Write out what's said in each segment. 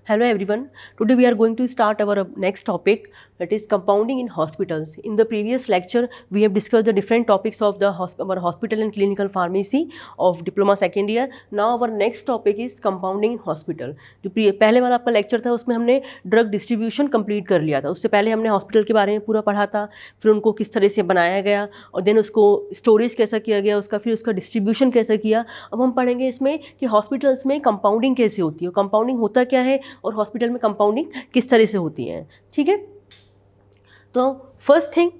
Hello everyone. Today we are going to start our next topic, that is compounding in hospitals. In the previous lecture we have discussed the different topics of our hospital and clinical pharmacy of diploma second year. Now our next topic is compounding in hospital. जो पहले वाला आपका lecture था उसमें हमने drug distribution complete कर लिया था. उससे पहले हमने हॉस्पिटल के बारे में पूरा पढ़ा था, फिर उनको किस तरह से बनाया गया और देन उसको स्टोरेज कैसा किया गया उसका, फिर उसका डिस्ट्रीब्यूशन कैसा किया. अब हम पढ़ेंगे इसमें कि हॉस्पिटल्स में कंपाउंडिंग कैसे होती है, कंपाउंडिंग होता क्या है और हॉस्पिटल में कंपाउंडिंग किस तरह से होती है. ठीक है, तो first thing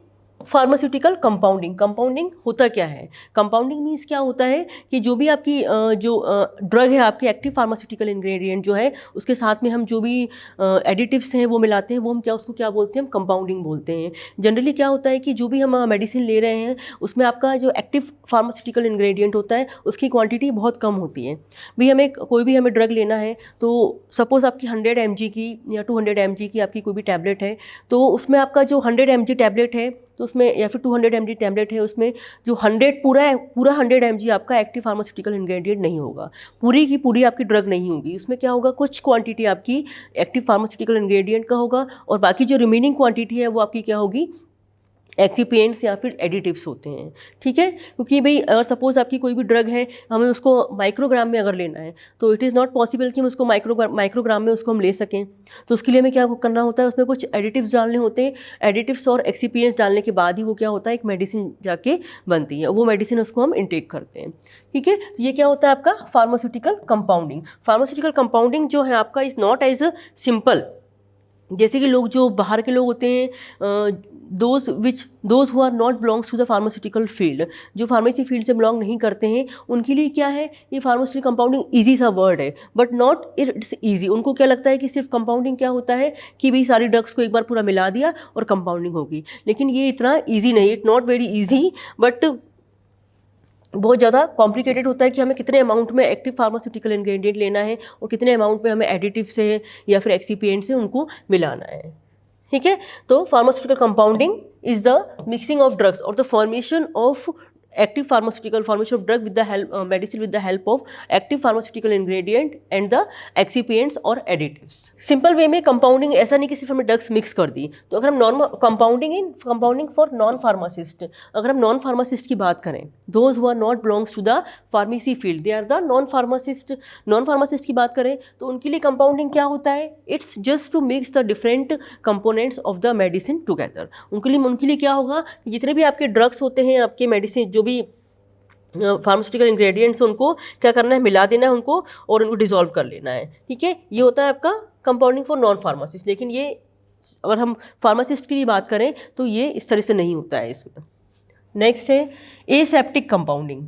pharmaceutical compounding. Compounding होता क्या है? कंपाउंडिंग मीन्स क्या होता है कि जो भी आपकी ड्रग है, आपकी एक्टिव फार्मास्यूटिकल इंग्रेडिएंट जो है उसके साथ में हम जो भी एडिटिव्स हैं वो मिलाते हैं, वो हम उसको क्या बोलते हैं? हम कंपाउंडिंग बोलते हैं. जनरली क्या होता है कि जो भी हम मेडिसिन ले रहे हैं उसमें आपका जो एक्टिव फार्मास्यूटिकल इंग्रेडिएंट होता है उसकी क्वांटिटी बहुत कम होती है. भी कोई भी हमें ड्रग लेना है तो सपोज़ आपकी 100 mg की या 200 mg की आपकी कोई भी टैबलेट है, तो उसमें आपका जो 100 mg टैबलेट है तो उसमें, या फिर 200 mg टैबलेट है, उसमें जो 100 पूरा 100 mg आपका एक्टिव फार्मास्यूटिकल इंग्रेडिएंट नहीं होगा, पूरी की पूरी आपकी ड्रग नहीं होगी. उसमें क्या होगा, कुछ क्वांटिटी आपकी एक्टिव फार्मास्यूटिकल इंग्रेडिएंट का होगा और बाकी जो रिमेनिंग क्वांटिटी है वो आपकी क्या होगी? एक्सिपिएंट्स या फिर एडिटिव्स होते हैं. ठीक है, क्योंकि भाई अगर सपोज़ आपकी कोई भी ड्रग है, हमें उसको माइक्रोग्राम में अगर लेना है तो इट इज़ नॉट पॉसिबल कि हम उसको माइक्रोग्राम में उसको हम ले सकें. तो उसके लिए हमें क्या करना होता है, उसमें कुछ एडिटिव्स डालने होते हैं. एडिटिव्स और एक्सिपिएंट्स डालने के बाद ही वो क्या होता है, एक मेडिसिन जाके बनती है, वो मेडिसिन उसको हम इंटेक करते हैं. ठीक है, तो ये क्या होता है आपका फार्मास्यूटिकल कंपाउंडिंग. फार्मास्यूटिकल कंपाउंडिंग जो है आपका इज़ नॉट एज सिंपल. जैसे कि लोग जो बाहर के लोग होते हैं, those who are not belongs to the pharmaceutical field, जो फार्मेसी फील्ड से बिलोंग नहीं करते हैं, उनके लिए क्या है, ये फार्मास्यूटिकल कंपाउंडिंग ईजी सा वर्ड है, बट नॉट इट्स ईजी. उनको क्या लगता है कि सिर्फ कंपाउंडिंग क्या होता है कि भाई सारी ड्रग्स को एक बार पूरा मिला दिया और कंपाउंडिंग होगी. लेकिन ये इतना ईजी नहीं, it not very easy, but बहुत ज़्यादा कॉम्प्लिकेटेड होता है कि हमें कितने अमाउंट में एक्टिव फार्मास्यूटिकल इंग्रेडिएंट लेना है और कितने अमाउंट में हमें एडिटिव से या फिर एक्सिपिएंट से उनको मिलाना है. ठीक है, तो pharmaceutical compounding is the mixing of drugs और the formation of active pharmaceutical, formation of drug with the help medicine with the help of active pharmaceutical ingredient and the excipients और एडिटिव्स. सिंपल वे में compounding ऐसा नहीं कि सिर्फ हमने drugs mix कर दी. तो अगर हम normal compounding for non pharmacist, अगर हम नॉन फार्मासिस्ट की बात करें, those who are not belongs to the pharmacy field, they are the non pharmacist. Non pharmacist की बात करें तो उनके लिए कंपाउंडिंग क्या होता है, it's just to mix the different components of the medicine together. उनके लिए क्या होगा, जितने भी आपके ड्रग्स होते हैं, आपके मेडिसिन जो भी फार्मास्यूटिकल इंग्रेडिएंट्स, उनको क्या करना है, मिला देना है उनको और उनको डिसॉल्व कर लेना है. ठीक है, ये होता है आपका कंपाउंडिंग फॉर नॉन फार्मासिस्ट. लेकिन ये अगर हम फार्मासिस्ट की बात करें तो ये इस तरह से नहीं होता है इसमें. नेक्स्ट है एसेप्टिक कंपाउंडिंग.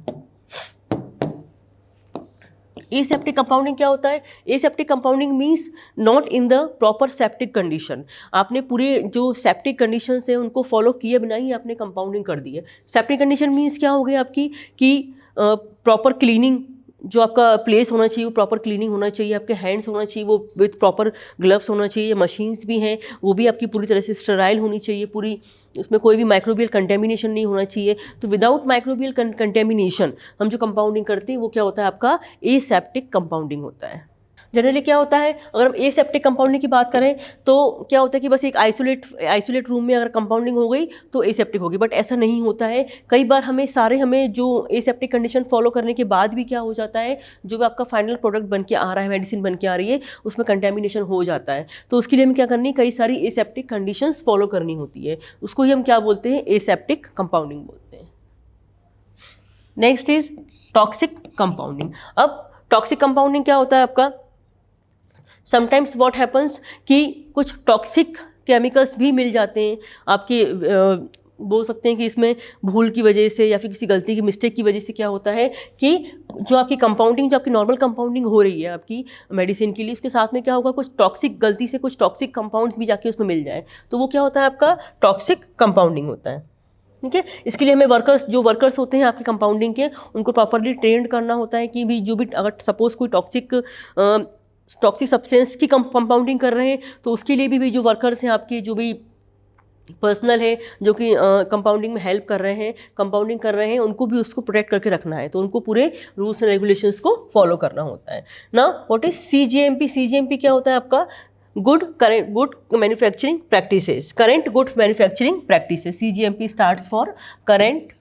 एसेप्टिक कंपाउंडिंग क्या होता है? Aseptic compounding means not in the proper septic condition. आपने पूरे जो सेप्टिक कंडीशंस हैं उनको फॉलो किए बिना ही आपने कंपाउंडिंग कर दी है. सेप्टिक कंडीशन मीन्स क्या हो गई आपकी कि प्रॉपर क्लीनिंग, जो आपका प्लेस होना चाहिए वो प्रॉपर क्लीनिंग होना चाहिए, आपके हैंड्स होना चाहिए वो विथ प्रॉपर ग्लव्स होना चाहिए, मशीन्स भी हैं वो भी आपकी पूरी तरह से स्टेराइल होनी चाहिए पूरी, उसमें कोई भी माइक्रोबियल कंटेमिनेशन नहीं होना चाहिए. तो विदाउट माइक्रोबियल कंटेमिनेशन हम जो कंपाउंडिंग करते हैं वो क्या होता है आपका एसेप्टिक कंपाउंडिंग होता है. जनरली क्या होता है, अगर हम एसेप्टिक कंपाउंडिंग की बात करें तो क्या होता है कि बस एक आइसोलेट रूम में अगर कंपाउंडिंग हो गई तो एसेप्टिक होगी, बट ऐसा नहीं होता है. कई बार हमें जो एसेप्टिक कंडीशन फॉलो करने के बाद भी क्या हो जाता है, जो भी आपका फाइनल प्रोडक्ट बन के आ रहा है, मेडिसिन बन के आ रही है, उसमें कंटेमिनेशन हो जाता है. तो उसके लिए हमें क्या करनी, कई सारी एसेप्टिक कंडीशंस फॉलो करनी होती है. उसको ही हम क्या बोलते हैं, एसेप्टिक कंपाउंडिंग बोलते हैं. Next is toxic compounding. अब टॉक्सिक कंपाउंडिंग क्या होता है आपका, समटाइम्स व्हाट हैपन्स कि कुछ टॉक्सिक केमिकल्स भी मिल जाते हैं आपके, बोल सकते हैं कि इसमें भूल की वजह से या फिर किसी गलती की मिस्टेक की वजह से क्या होता है कि जो आपकी कंपाउंडिंग, जो आपकी नॉर्मल कंपाउंडिंग हो रही है आपकी मेडिसिन के लिए, उसके साथ में क्या होगा, कुछ टॉक्सिक, गलती से कुछ टॉक्सिक कंपाउंड्स भी जाके उसमें मिल जाए, तो वो क्या होता है आपका टॉक्सिक कंपाउंडिंग होता है. ठीक है, इसके लिए हमें वर्कर्स होते हैं आपके कंपाउंडिंग के, उनको प्रॉपरली ट्रेंड करना होता है कि भी जो भी अगर सपोज कोई टॉक्सिक सब्सटेंस की कंपाउंडिंग कर रहे हैं तो उसके लिए भी जो वर्कर्स हैं आपके, जो भी पर्सनल है जो कि कंपाउंडिंग में हेल्प कर रहे हैं, कंपाउंडिंग कर रहे हैं, उनको भी उसको प्रोटेक्ट करके रखना है, तो उनको पूरे रूल्स एंड रेगुलेशंस को फॉलो करना होता है ना। What is CGMP? CGMP क्या होता है आपका? Good manufacturing practices, current good manufacturing practices. CGMP starts for current,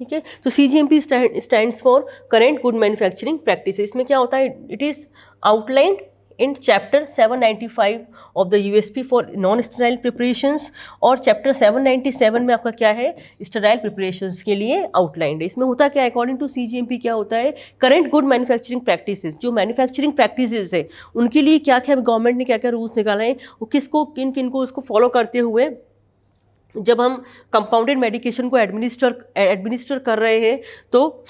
ठीक है। तो CGMP stands for current good manufacturing practices. इसमें क्या होता है? It is outlined in chapter 795 of the USP for non sterile preparations, और चैप्टर 797 में आपका क्या है? स्टेराइल प्रिपरेशंस के लिए आउटलाइंड है। इसमें होता क्या है? अकॉर्डिंग टू CGMP क्या होता है? करेंट गुड मैन्युफैक्चरिंग प्रैक्टिसेस, जो मैन्युफैक्चरिंग प्रैक्टिसेस है उनके लिए क्या क्या गवर्नमेंट ने क्या क्या रूल्स निकाले हैं, वो किसको किन किन को उसको फॉलो करते हुए जब हम कंपाउंडेड मेडिकेशन को एडमिनिस्टर कर रहे हैं, तो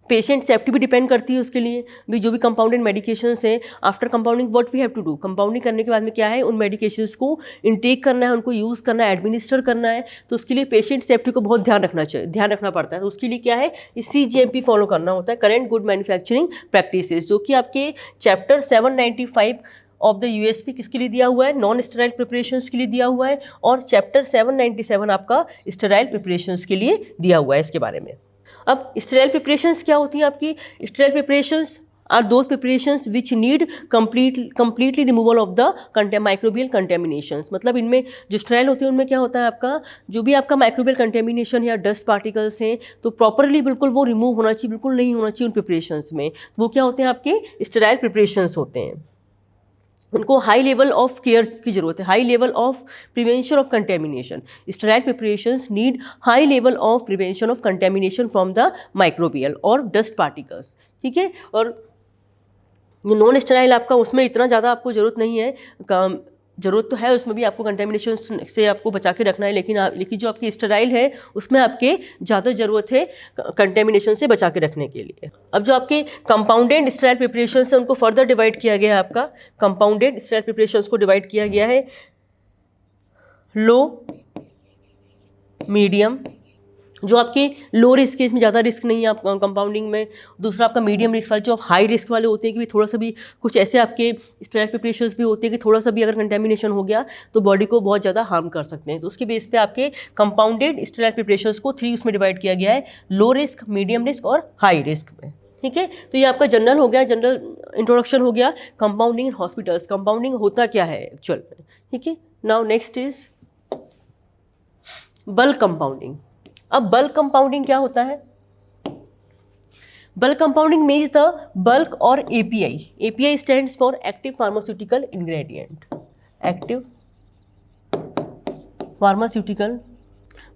पेशेंट सेफ्टी भी डिपेंड करती है उसके लिए भी। जो भी कंपाउंडेड मेडिकेशंस हैं, after compounding what we have to do, compounding करने के बाद में क्या है? उन मेडिकेशंस को इनटेक करना है, उनको यूज़ करना है, एडमिनिस्टर करना है, तो उसके लिए पेशेंट सेफ्टी को बहुत ध्यान रखना पड़ता है। तो उसके लिए क्या है? इस CGMP फॉलो करना होता है, करेंट गुड मैन्युफैक्चरिंग प्रैक्टिसेस, जो कि आपके चैप्टर 795 ऑफ द USP किसके लिए दिया हुआ है? नॉन स्टेराइल प्रिपरेशंस के लिए दिया हुआ है, और चैप्टर 797 आपका स्टेराइल प्रिपरेशंस के लिए दिया हुआ है इसके बारे में। अब स्टेराइल प्रिपरेशंस क्या होती हैं आपकी? Sterile preparations are those preparations which need completely removal of the microbial contaminations. मतलब इनमें जो स्टेराइल होती है उनमें क्या होता है आपका? जो भी आपका माइक्रोबियल कंटेमिनेशन या डस्ट पार्टिकल्स हैं, तो प्रॉपरली बिल्कुल वो रिमूव होना चाहिए, बिल्कुल नहीं होना चाहिए उन प्रिपरेशंस में। वो क्या होते हैं? आपके स्टेराइल प्रिपरेशंस होते हैं। उनको हाई लेवल ऑफ केयर की जरूरत है, high level of prevention of contamination. Sterile preparations need high level of prevention of contamination from the microbial और डस्ट पार्टिकल्स, ठीक है। और नॉन स्टेराइल आपका, उसमें इतना ज़्यादा आपको ज़रूरत नहीं है, ज़रूरत तो है उसमें भी, आपको कंटेमिनेशन से आपको बचा के रखना है, लेकिन जो आपकी स्टेराइल है उसमें आपके ज़्यादा ज़रूरत है कंटेमिनेशन से बचा के रखने के लिए। अब जो आपके कंपाउंडेड स्टेराइल प्रिपरेशन है उनको फर्दर डिवाइड किया गया है। आपका कंपाउंडेड स्टेराइल प्रिपरेशंस को डिवाइड किया गया है लो, मीडियम, जो आपके लो रिस्क है, इसमें ज़्यादा रिस्क नहीं है आप कंपाउंडिंग में। दूसरा आपका मीडियम रिस्क वाले, जो हाई रिस्क वाले होते हैं कि भी थोड़ा सा भी कुछ ऐसे आपके स्टेराइल प्रिपरेशंस भी होते हैं कि थोड़ा सा भी अगर कंटेमिनेशन हो गया तो बॉडी को बहुत ज़्यादा हार्म कर सकते हैं। तो उसके बेस पे आपके कंपाउंडेड स्टेराइल प्रिपरेशंस को 3 उसमें डिवाइड किया गया है, लो रिस्क, मीडियम रिस्क और हाई रिस्क में, ठीक है। तो ये आपका जनरल हो गया, जनरल इंट्रोडक्शन हो गया कंपाउंडिंग इन हॉस्पिटल्स, कंपाउंडिंग होता क्या है एक्चुअल में, ठीक है। Now next is bulk compounding. अब बल्क कंपाउंडिंग क्या होता है? Bulk compounding means the bulk और API। API stands for active pharmaceutical ingredient, active pharmaceutical.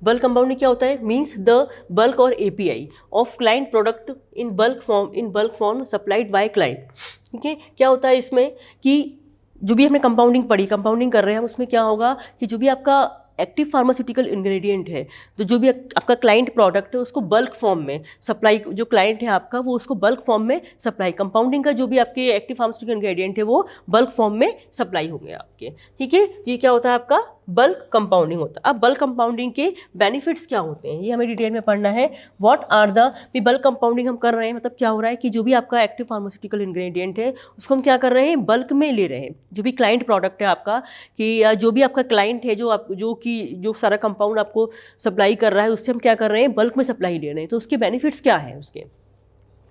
Bulk compounding क्या होता है? मीन्स द बल्क और API of client product in bulk form supplied by client, ठीक है। क्या होता है इसमें कि जो भी हमने कंपाउंडिंग पढ़ी, कंपाउंडिंग कर रहे हैं हम, उसमें क्या होगा कि जो भी आपका एक्टिव फार्मास्यूटिकल इंग्रेडिएंट है, तो जो भी आपका क्लाइंट प्रोडक्ट है उसको बल्क फॉर्म में सप्लाई, जो क्लाइंट है आपका वो उसको बल्क फॉर्म में सप्लाई, कंपाउंडिंग का जो भी आपके एक्टिव फार्मास्यूटिकल इंग्रेडिएंट है वो बल्क फॉर्म में सप्लाई हो गया आपके, ठीक है। ये क्या होता है आपका? बल्क कंपाउंडिंग होता है। अब बल्क कंपाउंडिंग के बेनिफिट्स क्या होते हैं ये हमें डिटेल में पढ़ना है। What are the bulk compounding हम कर रहे हैं, मतलब क्या हो रहा है कि जो भी आपका एक्टिव फार्मास्यूटिकल इंग्रेडिएंट है उसको हम क्या कर रहे हैं? बल्क में ले रहे हैं। जो भी क्लाइंट प्रोडक्ट है आपका, कि जो भी आपका क्लाइंट है, जो सारा कंपाउंड आपको सप्लाई कर रहा है, उससे हम क्या कर रहे हैं? बल्क में सप्लाई ले रहे हैं। तो उसके बेनिफिट्स क्या है उसके?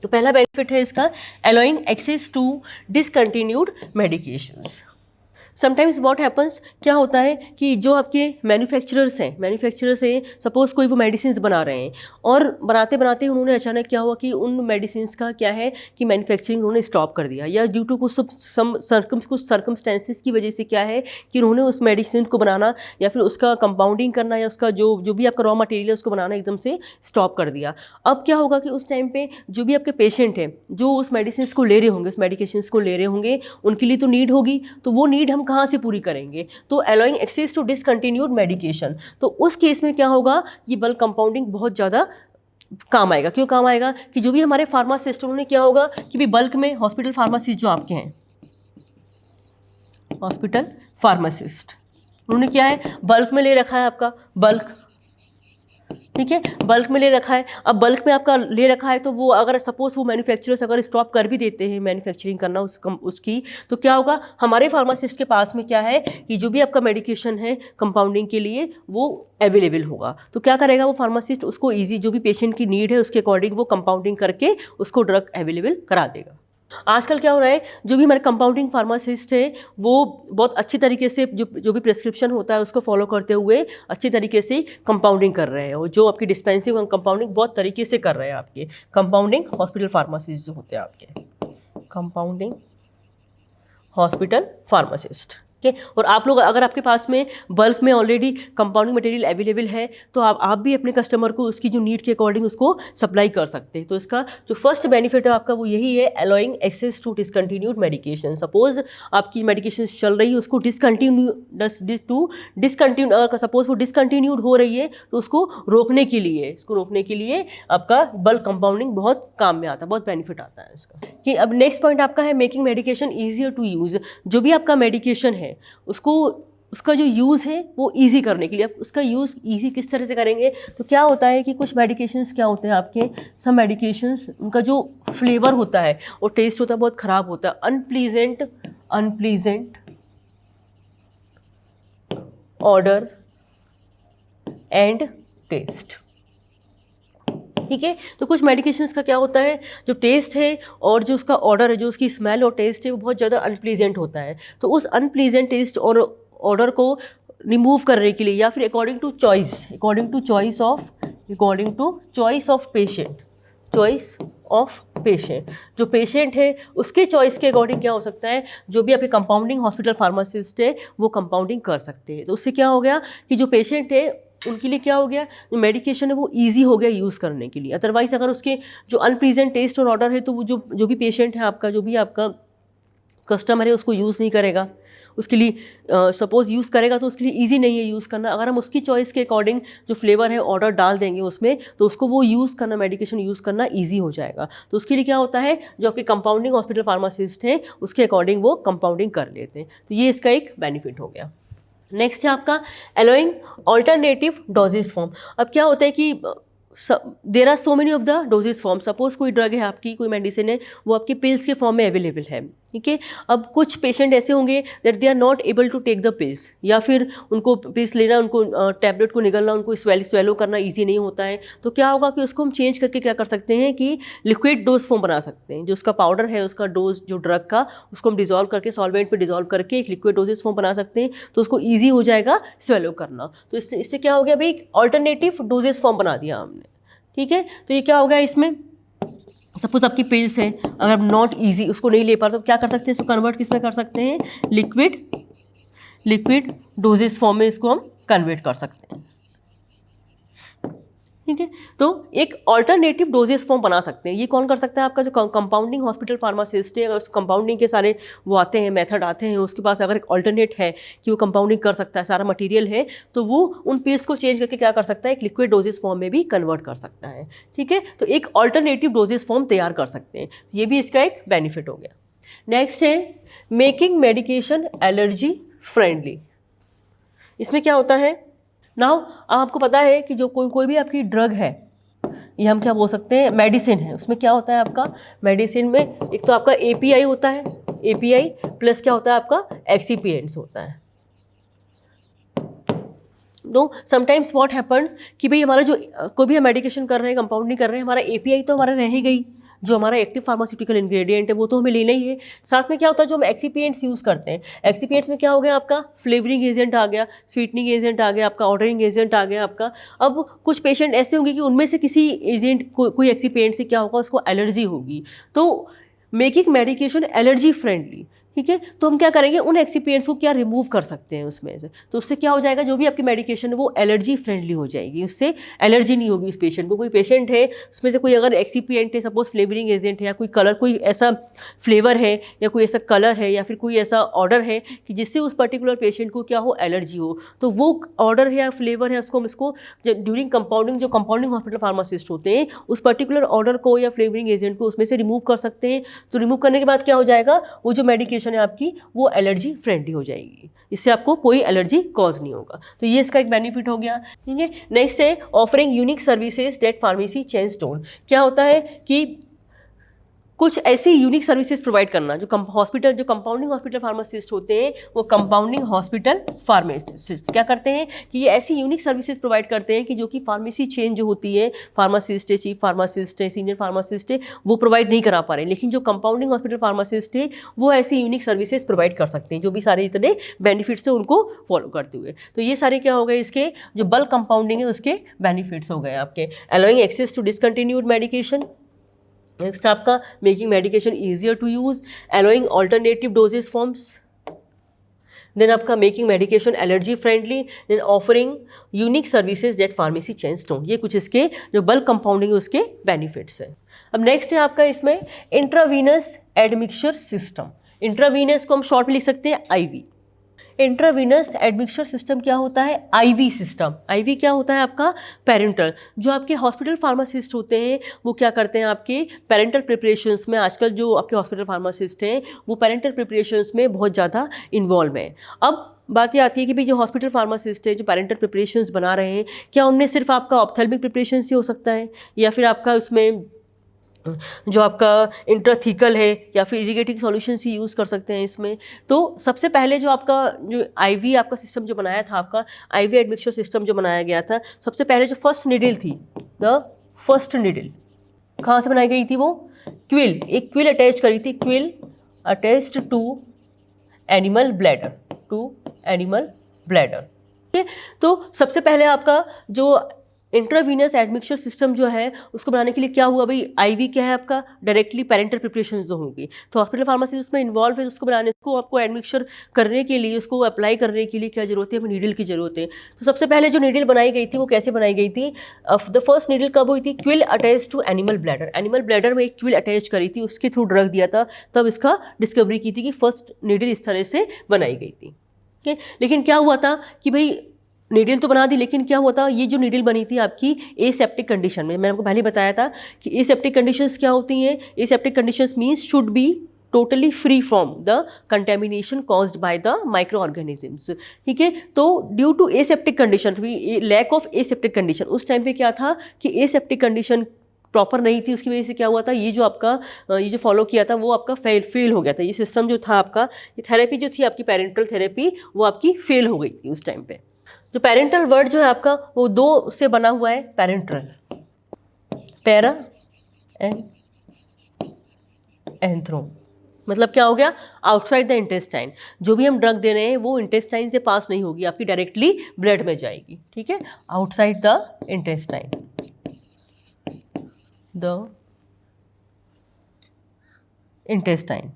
तो पहला बेनिफिट है इसका allowing access to discontinued medications. Sometimes what happens, क्या होता है कि जो आपके मैन्युफैक्चरर्स हैं, सपोज कोई वो मेडिसिन बना रहे हैं और बनाते बनाते उन्होंने अचानक क्या हुआ कि उन मेडिसिन का क्या है कि मैन्युफैक्चरिंग उन्होंने स्टॉप कर दिया, या ड्यू टू कुछ सर्कमस्टेंसेस की वजह से क्या है कि उन्होंने उस मेडिसिन को बनाना या फिर उसका कंपाउंडिंग करना या उसका जो भी आपका रॉ मटेरियल है उसको बनाना एकदम से स्टॉप कर दिया। अब क्या होगा कि उस टाइम पे जो भी आपके पेशेंट हैं जो उस मेडिसिन को ले रहे होंगे, उस मेडिकेशंस को ले रहे होंगे, उनके लिए तो नीड होगी, तो वो नीड हम कहाँ से पूरी करेंगे? तो allowing access to discontinued medication. तो उस केस में क्या होगा? ये बल्क कंपाउंडिंग बहुत ज़्यादा काम आएगा। क्यों काम आएगा? कि जो भी हमारे फार्मासिस्ट, उन्होंने क्या होगा कि भी बल्क में, हॉस्पिटल फार्मासिस्ट जो आपके हैं, हॉस्पिटल फार्मासिस्ट, उन्होंने क्या है? बल्क में ले रखा है आपका, बल्क ठीक है, बल्क में ले रखा है। अब बल्क में आपका ले रखा है तो वो अगर सपोज वो मैन्युफैक्चरर्स अगर स्टॉप कर भी देते हैं मैन्युफैक्चरिंग करना उसकी, तो क्या होगा, हमारे फार्मासिस्ट के पास में क्या है कि जो भी आपका मेडिकेशन है कंपाउंडिंग के लिए वो अवेलेबल होगा। तो क्या करेगा वो फार्मासिस्ट, उसको ईजी जो भी पेशेंट की नीड है उसके अकॉर्डिंग वो कंपाउंडिंग करके उसको ड्रग अवेलेबल करा देगा। आजकल क्या हो रहा है, जो भी हमारे कंपाउंडिंग फार्मासिस्ट है वो बहुत अच्छी तरीके से जो भी प्रिस्क्रिप्शन होता है उसको फॉलो करते हुए अच्छी तरीके से कंपाउंडिंग कर रहे हैं, और जो आपकी डिस्पेंसिंग और कंपाउंडिंग बहुत तरीके से कर रहे हैं आपके कंपाउंडिंग हॉस्पिटल फार्मासिस्ट जो होते हैं आपके कंपाउंडिंग हॉस्पिटल फार्मासिस्ट। ठीक है, और आप लोग अगर आपके पास में बल्क में ऑलरेडी कंपाउंडिंग मटेरियल अवेलेबल है तो आप भी अपने कस्टमर को उसकी जो नीड के अकॉर्डिंग उसको सप्लाई कर सकते हैं। तो इसका जो फर्स्ट बेनिफिट है आपका वो यही है, allowing access to discontinued medication. Suppose आपकी मेडिकेशन चल रही है, उसको डिसकंटिन्यू अगर सपोज वो डिसकंटिन्यूड हो रही है तो उसको रोकने के लिए आपका बल्क कंपाउंडिंग बहुत काम में आता है, बहुत बेनिफिट आता है इसका। कि अब नेक्स्ट पॉइंट आपका है making medication easier to use. जो भी आपका मेडिकेशन है उसका जो यूज़ है वो ईजी करने के लिए, आप उसका यूज़ ईजी किस तरह से करेंगे, तो क्या होता है कि कुछ मेडिकेशंस क्या होते हैं आपके, सब मेडिकेशंस उनका जो फ्लेवर होता है और टेस्ट होता है बहुत ख़राब होता है, अनप्लीजेंट ऑडर एंड टेस्ट। ठीक है, तो कुछ मेडिकेशंस का क्या होता है, जो टेस्ट है और जो उसका ऑर्डर है, जो उसकी स्मेल और टेस्ट है वो बहुत ज़्यादा अनप्लीजेंट होता है। तो उस अनप्लीजेंट टेस्ट और ऑर्डर को रिमूव करने के लिए या फिर according to choice of patient, जो पेशेंट है उसके चॉइस के अकॉर्डिंग क्या हो सकता है, जो भी आपके कंपाउंडिंग हॉस्पिटल फार्मासिस्ट है वो कंपाउंडिंग कर सकते हैं। तो उससे क्या हो गया कि जो पेशेंट है उनके लिए क्या हो गया, जो मेडिकेशन है वो इजी हो गया यूज़ करने के लिए। अदरवाइज अगर उसके जो अनप्लीजेंट टेस्ट और ऑर्डर है तो वो जो भी पेशेंट है आपका, जो भी आपका कस्टमर है उसको यूज़ नहीं करेगा, उसके लिए सपोज़ यूज़ करेगा तो उसके लिए इजी नहीं है यूज़ करना। अगर हम उसकी चॉइस के अकॉर्डिंग जो फ्लेवर है ऑर्डर डाल देंगे उसमें तो उसको वो यूज़ करना, मेडिकेशन यूज़ करना ईजी हो जाएगा। तो उसके लिए क्या होता है, जो आपके कंपाउंडिंग हॉस्पिटल फार्मासिस्ट हैं उसके अकॉर्डिंग वो कंपाउंडिंग कर लेते हैं। तो ये इसका एक बेनिफिट हो गया। नेक्स्ट है आपका अलोइंग ऑल्टरनेटिव डोजेस फॉर्म। अब क्या होता है कि there are so many of the doses form. Suppose कोई ड्रग है आपकी, कोई मेडिसिन है वो आपकी पिल्स के फॉर्म में अवेलेबल है। ठीक है, अब कुछ पेशेंट ऐसे होंगे that they are not able to take the pills, या फिर उनको पिल्स लेना, उनको टैबलेट को निगलना, उनको स्वेलो करना ईजी नहीं होता है। तो क्या होगा कि उसको हम चेंज करके क्या कर सकते हैं कि लिक्विड डोज फॉर्म बना सकते हैं। जो उसका पाउडर है, उसका डोज जो ड्रग का, उसको हम डिजोल्व करके सॉल्वेंट में डिजोल्व करके एक लिक्विड डोजेस फॉर्म बना सकते हैं, तो उसको ईजी हो जाएगा स्वेलो करना। तो इससे क्या हो गया भाई, ऑल्टरनेटिव डोजेस फॉर्म बना दिया हमने। ठीक है, तो ये क्या हो गया, इसमें सपोज आपकी पिल्स है, अगर नॉट इजी उसको नहीं ले पा रहे तो क्या कर सकते हैं, इसको कन्वर्ट किस में कर सकते हैं, लिक्विड डोजेस फॉर्म में इसको हम कन्वर्ट कर सकते हैं। ठीक है, तो एक ऑल्टरनेटिव डोजेस फॉर्म बना सकते हैं। ये कौन कर सकता है, आपका जो कंपाउंडिंग हॉस्पिटल फार्मासिस्ट है। अगर उस कंपाउंडिंग के सारे वो आते हैं, मेथड आते हैं, उसके पास अगर एक ऑल्टरनेट है कि वो कंपाउंडिंग कर सकता है, सारा मटेरियल है, तो वो उन पिल्स को चेंज करके क्या कर सकता है, एक लिक्विड डोजेस फॉर्म में भी कन्वर्ट कर सकता है। ठीक है, तो एक ऑल्टरनेटिव डोजेस फॉर्म तैयार कर सकते हैं, ये भी इसका एक बेनिफिट हो गया। नेक्स्ट है मेकिंग मेडिकेशन एलर्जी फ्रेंडली। इसमें क्या होता है, नाउ आपको पता है कि जो कोई भी आपकी ड्रग है, ये हम क्या बोल सकते हैं, मेडिसिन है, उसमें क्या होता है आपका, मेडिसिन में एक तो आपका एपीआई होता है, एपीआई प्लस क्या होता है आपका एक्सीपिएंट्स होता है। तो समटाइम्स व्हाट हैपन्स कि भाई हमारा जो कोई भी हम मेडिकेशन कर रहे हैं, कंपाउंडिंग कर रहे हैं, हमारा एपीआई तो हमारा रह ही गई, जो हमारा एक्टिव फार्मास्यूटिकल इंग्रेडिएंट है वो तो हमें लेना ही है। साथ में क्या होता है, जो हम एक्सीपिएंट्स यूज़ करते हैं, एक्सीपिएंट्स में क्या हो गया आपका, फ्लेवरिंग एजेंट आ गया, स्वीटनिंग एजेंट आ गया, आपका ऑर्डरिंग एजेंट आ गया आपका। अब कुछ पेशेंट ऐसे होंगे कि उनमें से किसी एजेंट कोई एक्सीपिएंट से क्या होगा, उसको एलर्जी होगी। तो मेकिंग मेडिकेशन एलर्जी फ्रेंडली, ठीक है, तो हम क्या करेंगे, उन एक्सीपिएंट्स को क्या रिमूव कर सकते हैं उसमें से। तो उससे क्या हो जाएगा, जो भी आपकी मेडिकेशन है वो एलर्जी फ्रेंडली हो जाएगी, उससे एलर्जी नहीं होगी उस पेशेंट को। कोई पेशेंट है उसमें से कोई अगर एक्सीपिएंट है, सपोज फ्लेवरिंग एजेंट है, या कोई कलर, कोई ऐसा फ्लेवर है, या कोई ऐसा कलर है, या फिर कोई ऐसा ऑर्डर है कि जिससे उस पर्टिकुलर पेशेंट को क्या हो, एलर्जी हो, तो वो ऑर्डर है या फ्लेवर है उसको हम इसको ड्यूरिंग कंपाउंडिंग, जो कंपाउंडिंग हॉस्पिटल फार्मासिस्ट होते हैं उस पर्टिकुलर ऑर्डर को या फ्लेवरिंग एजेंट को उसमें से रिमूव कर सकते हैं। तो रिमूव करने के बाद क्या हो जाएगा, वो जो मेडिकेशन मेडिकेशन है आपकी वो एलर्जी फ्रेंडली हो जाएगी, इससे आपको कोई एलर्जी कॉज नहीं होगा। तो ये इसका एक बेनिफिट हो गया। ठीक है, नेक्स्ट है offering unique services that pharmacy chains don't. क्या होता है कि कुछ ऐसी यूनिक सर्विसेज प्रोवाइड करना जो हॉस्पिटल, जो कंपाउंडिंग हॉस्पिटल फार्मासिस्ट होते हैं, वो कंपाउंडिंग हॉस्पिटल फार्मासिस्ट क्या करते हैं कि ये ऐसी यूनिक सर्विसेज प्रोवाइड करते हैं कि जो कि फार्मेसी चेन जो होती है, फार्मासिस्ट है, चीफ फार्मासिस्ट है, सीनियर फार्मासिस्ट है, वो प्रोवाइड नहीं करा पा रहे हैं, लेकिन जो कंपाउंडिंग हॉस्पिटल फार्मासिस्ट है वो ऐसी यूनिक सर्विसेज प्रोवाइड कर सकते हैं, जो भी सारे इतने बेनिफिट्स है उनको फॉलो करते हुए। तो ये सारे क्या हो गए, इसके जो बल्क कंपाउंडिंग है उसके बेनिफिट्स हो गए आपके। Allowing access to discontinued medication. Next आपका making medication easier to use, allowing alternative doses forms, then आपका making medication allergy friendly, then offering unique services that pharmacy chains don't. ये कुछ इसके जो बल्क कंपाउंडिंग है उसके बेनिफिट्स है। अब नेक्स्ट है आपका इसमें इंट्रावीनस एडमिक्सचर सिस्टम। इंट्रावीनस को हम शॉर्ट में लिख सकते हैं आईवी। इंट्रावीनस एडमिक्सचर सिस्टम क्या होता है, आईवी सिस्टम। आईवी क्या होता है आपका पेरेंटल। जो आपके हॉस्पिटल फार्मासिस्ट होते हैं वो क्या करते हैं, आपके पेरेंटल प्रिपरेशंस में, आजकल जो आपके हॉस्पिटल फार्मासिस्ट हैं वो पेरेंटल प्रिपरेशंस में बहुत ज़्यादा इन्वॉल्व हैं। अब बात ये आती है कि भाई जो हॉस्पिटल फार्मासिस्ट है जो पेरेंटल प्रिपरेशंस बना रहे हैं, क्या उनमें सिर्फ आपका ऑप्थेल्मिक प्रिपरेशन ही हो सकता है, या फिर आपका उसमें जो आपका इंट्राथीकल है या फिर इरिगेटिंग सॉल्यूशंस ही यूज़ कर सकते हैं इसमें। तो सबसे पहले जो आपका जो आईवी आपका सिस्टम जो बनाया था, आपका आईवी एडमिक्सचर सिस्टम जो बनाया गया था, सबसे पहले जो फर्स्ट निडल थी, द फर्स्ट निडल कहाँ से बनाई गई थी, वो क्विल, एक क्विल अटैच करी थी, quill attached to animal bladder, to animal bladder. ठीक है, तो सबसे पहले आपका जो इंट्रावीनस एडमिक्सचर सिस्टम जो है उसको बनाने के लिए क्या हुआ भाई, आईवी क्या है आपका डायरेक्टली पेरेंटल प्रिपरेशन जो होगी, तो हॉस्पिटल फार्मेसी उसमें इन्वॉल्व है, उसको बनाने को आपको एडमिक्सचर करने के लिए, उसको अप्लाई करने के लिए क्या जरूरत है, हमें नीडल की जरूरत है। तो सबसे पहले जो नीडल बनाई गई थी वो कैसे बनाई गई थी, द फर्स्ट नीडल कब हुई थी, quill attach to animal bladder. Animal bladder में एक क्विल अटैच करी थी, उसके थ्रू ड्रग दिया था, तब इसका डिस्कवरी की थी कि फर्स्ट नीडल इस तरह से बनाई गई थी। ठीक है, लेकिन क्या हुआ था कि भाई नीडल तो बना दी, लेकिन क्या हुआ था, ये जो नीडल बनी थी आपकी एसेप्टिक कंडीशन में। मैंने आपको पहले बताया था कि एसेप्टिक कंडीशंस क्या होती हैं। Aseptic conditions means should be totally free from the contamination caused by the micro organisms. ठीक है, तो due to aseptic condition, lack of aseptic condition, उस टाइम पे क्या था कि एसेप्टिक कंडीशन प्रॉपर नहीं थी, उसकी वजह से क्या हुआ था, ये जो आपका ये जो फॉलो किया था वो आपका फेल हो गया था। ये सिस्टम जो था आपका, ये थेरेपी जो थी आपकी पेरेंटल थेरेपी, वो आपकी फेल हो गई थी उस टाइम पे। जो पेरेंटल वर्ड जो है आपका वो दो से बना हुआ है, पेरेंटल, पैरा एंड एंथ्रो। मतलब क्या हो गया, आउटसाइड द इंटेस्टाइन। जो भी हम ड्रग दे रहे हैं वो इंटेस्टाइन से पास नहीं होगी, आपकी डायरेक्टली ब्लड में जाएगी। ठीक है, outside the intestine, the intestine.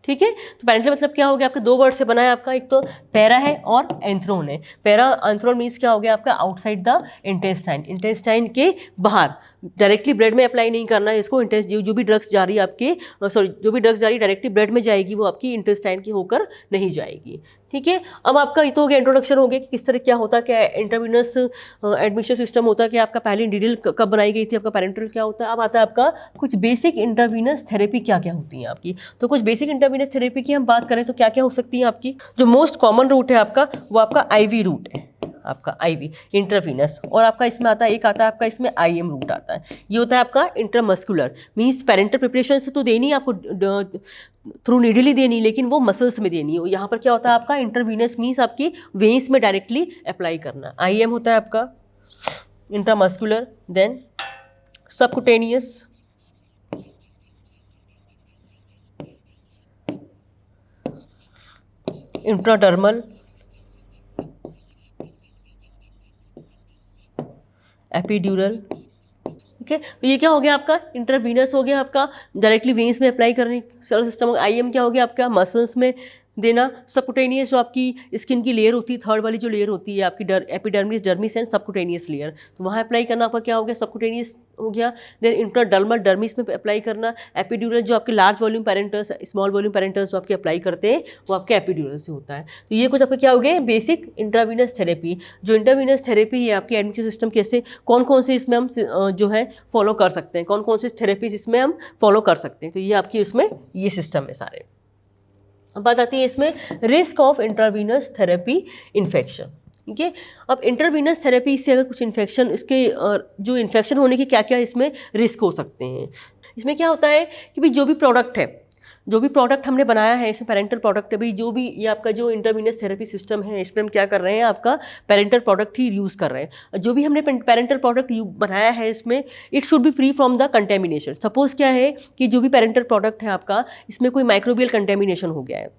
ठीक है, तो पेरेंटल मतलब क्या हो गया, आपके दो वर्ड से बना है आपका, एक तो पैरा है और एंथ्रोन है। पैरा एंथ्रोन मीन्स क्या हो गया आपका, आउटसाइड द इंटेस्टाइन, इंटेस्टाइन के बाहर, डायरेक्टली ब्लड में अप्लाई नहीं करना है इसको। जो भी ड्रग्स जा रही है आपके, जो भी ड्रग्स जा रही है डायरेक्टली ब्लड में जाएगी, वो आपकी इंटेस्टाइन की होकर नहीं जाएगी। ठीक है, अब आपका ये तो हो गया इंट्रोडक्शन हो गया कि किस तरह क्या होता, क्या इंट्रावीनस एडमिक्सचर सिस्टम होता है, कि आपका पहली नीडल कब बनाई गई थी, आपका पेरेंटल क्या होता है। अब आता है आपका कुछ बेसिक इंट्रावीनस थेरेपी क्या क्या होती है आपकी। तो कुछ बेसिक इंट्रावीनस थेरेपी की हम बात करें तो क्या क्या हो सकती है आपकी। जो मोस्ट कॉमन रूट है आपका वो आपका आईवी रूट है, आपका आईवी इंट्रावीनस, और आपका इसमें आता है, एक आता है आपका इसमें आईएम रूट आता है। ये होता है आपका इंट्रामस्कुलर, मीन्स पेरेंटल प्रिपरेशन से तो देनी आपको थ्रू नीडल ही देनी, लेकिन वो मसल्स में देनी है। यहाँ पर क्या होता है आपका इंट्रावीनस मीन्स आपकी वेन्स में डायरेक्टली अप्लाई करना। आईएम होता है आपका intramuscular, then subcutaneous, intradermal, epidural. ठीक है, तो ये क्या हो गया आपका इंट्रावीनस हो गया आपका, डायरेक्टली वेन्स में अप्लाई करने सेलुलर सिस्टम। आईएम क्या हो गया आपका मसल्स में, देना सबकुटेनियस जो आपकी स्किन की लेयर होती है, थर्ड वाली जो लेयर होती है आपकी epidermis, dermis and subcutaneous layer, तो वहाँ अप्लाई करना आपका क्या हो गया, सबकुटेनियस हो गया। देन इंट्राडर्मल डर्मिस में अप्लाई करना, एपिड्यूरल जो आपके लार्ज वॉल्यूम पेरेंटर्स, स्मॉल वॉल्यूम पेरेंटर्स जो आपके अप्लाई करते हैं वो आपके एपिड्यूरल से होता है। तो ये कुछ आपके क्या हो गए बेसिक इंट्रावीनस थेरेपी। जो इंट्रावीनस थेरेपी है आपकी एडमिशन सिस्टम कैसे कौन कौन से इसमें हम जो है फॉलो कर सकते हैं, कौन कौन से थेरेपीज इसमें हम फॉलो कर सकते हैं, तो ये आपकी उसमें ये सिस्टम है सारे। अब बात आती है इसमें risk of intravenous therapy infection. ठीक है, अब इंट्रावीनस थेरेपी से अगर कुछ इन्फेक्शन, इसके जो इन्फेक्शन होने के क्या क्या इसमें रिस्क हो सकते हैं। इसमें क्या होता है कि भाई जो भी प्रोडक्ट है, जो भी प्रोडक्ट हमने बनाया है, इसमें पेरेंटल प्रोडक्ट है भाई, जो भी ये आपका जो इंट्रावीनस थेरेपी सिस्टम है इसमें हम क्या कर रहे हैं, आपका पेरेंटल प्रोडक्ट ही यूज़ कर रहे हैं। जो भी हमने पेरेंटल प्रोडक्ट बनाया है इसमें it should be free from the contamination. Suppose क्या है कि जो भी पेरेंटल प्रोडक्ट है आपका, इसमें कोई माइक्रोबियल कंटेमिनेशन हो गया है,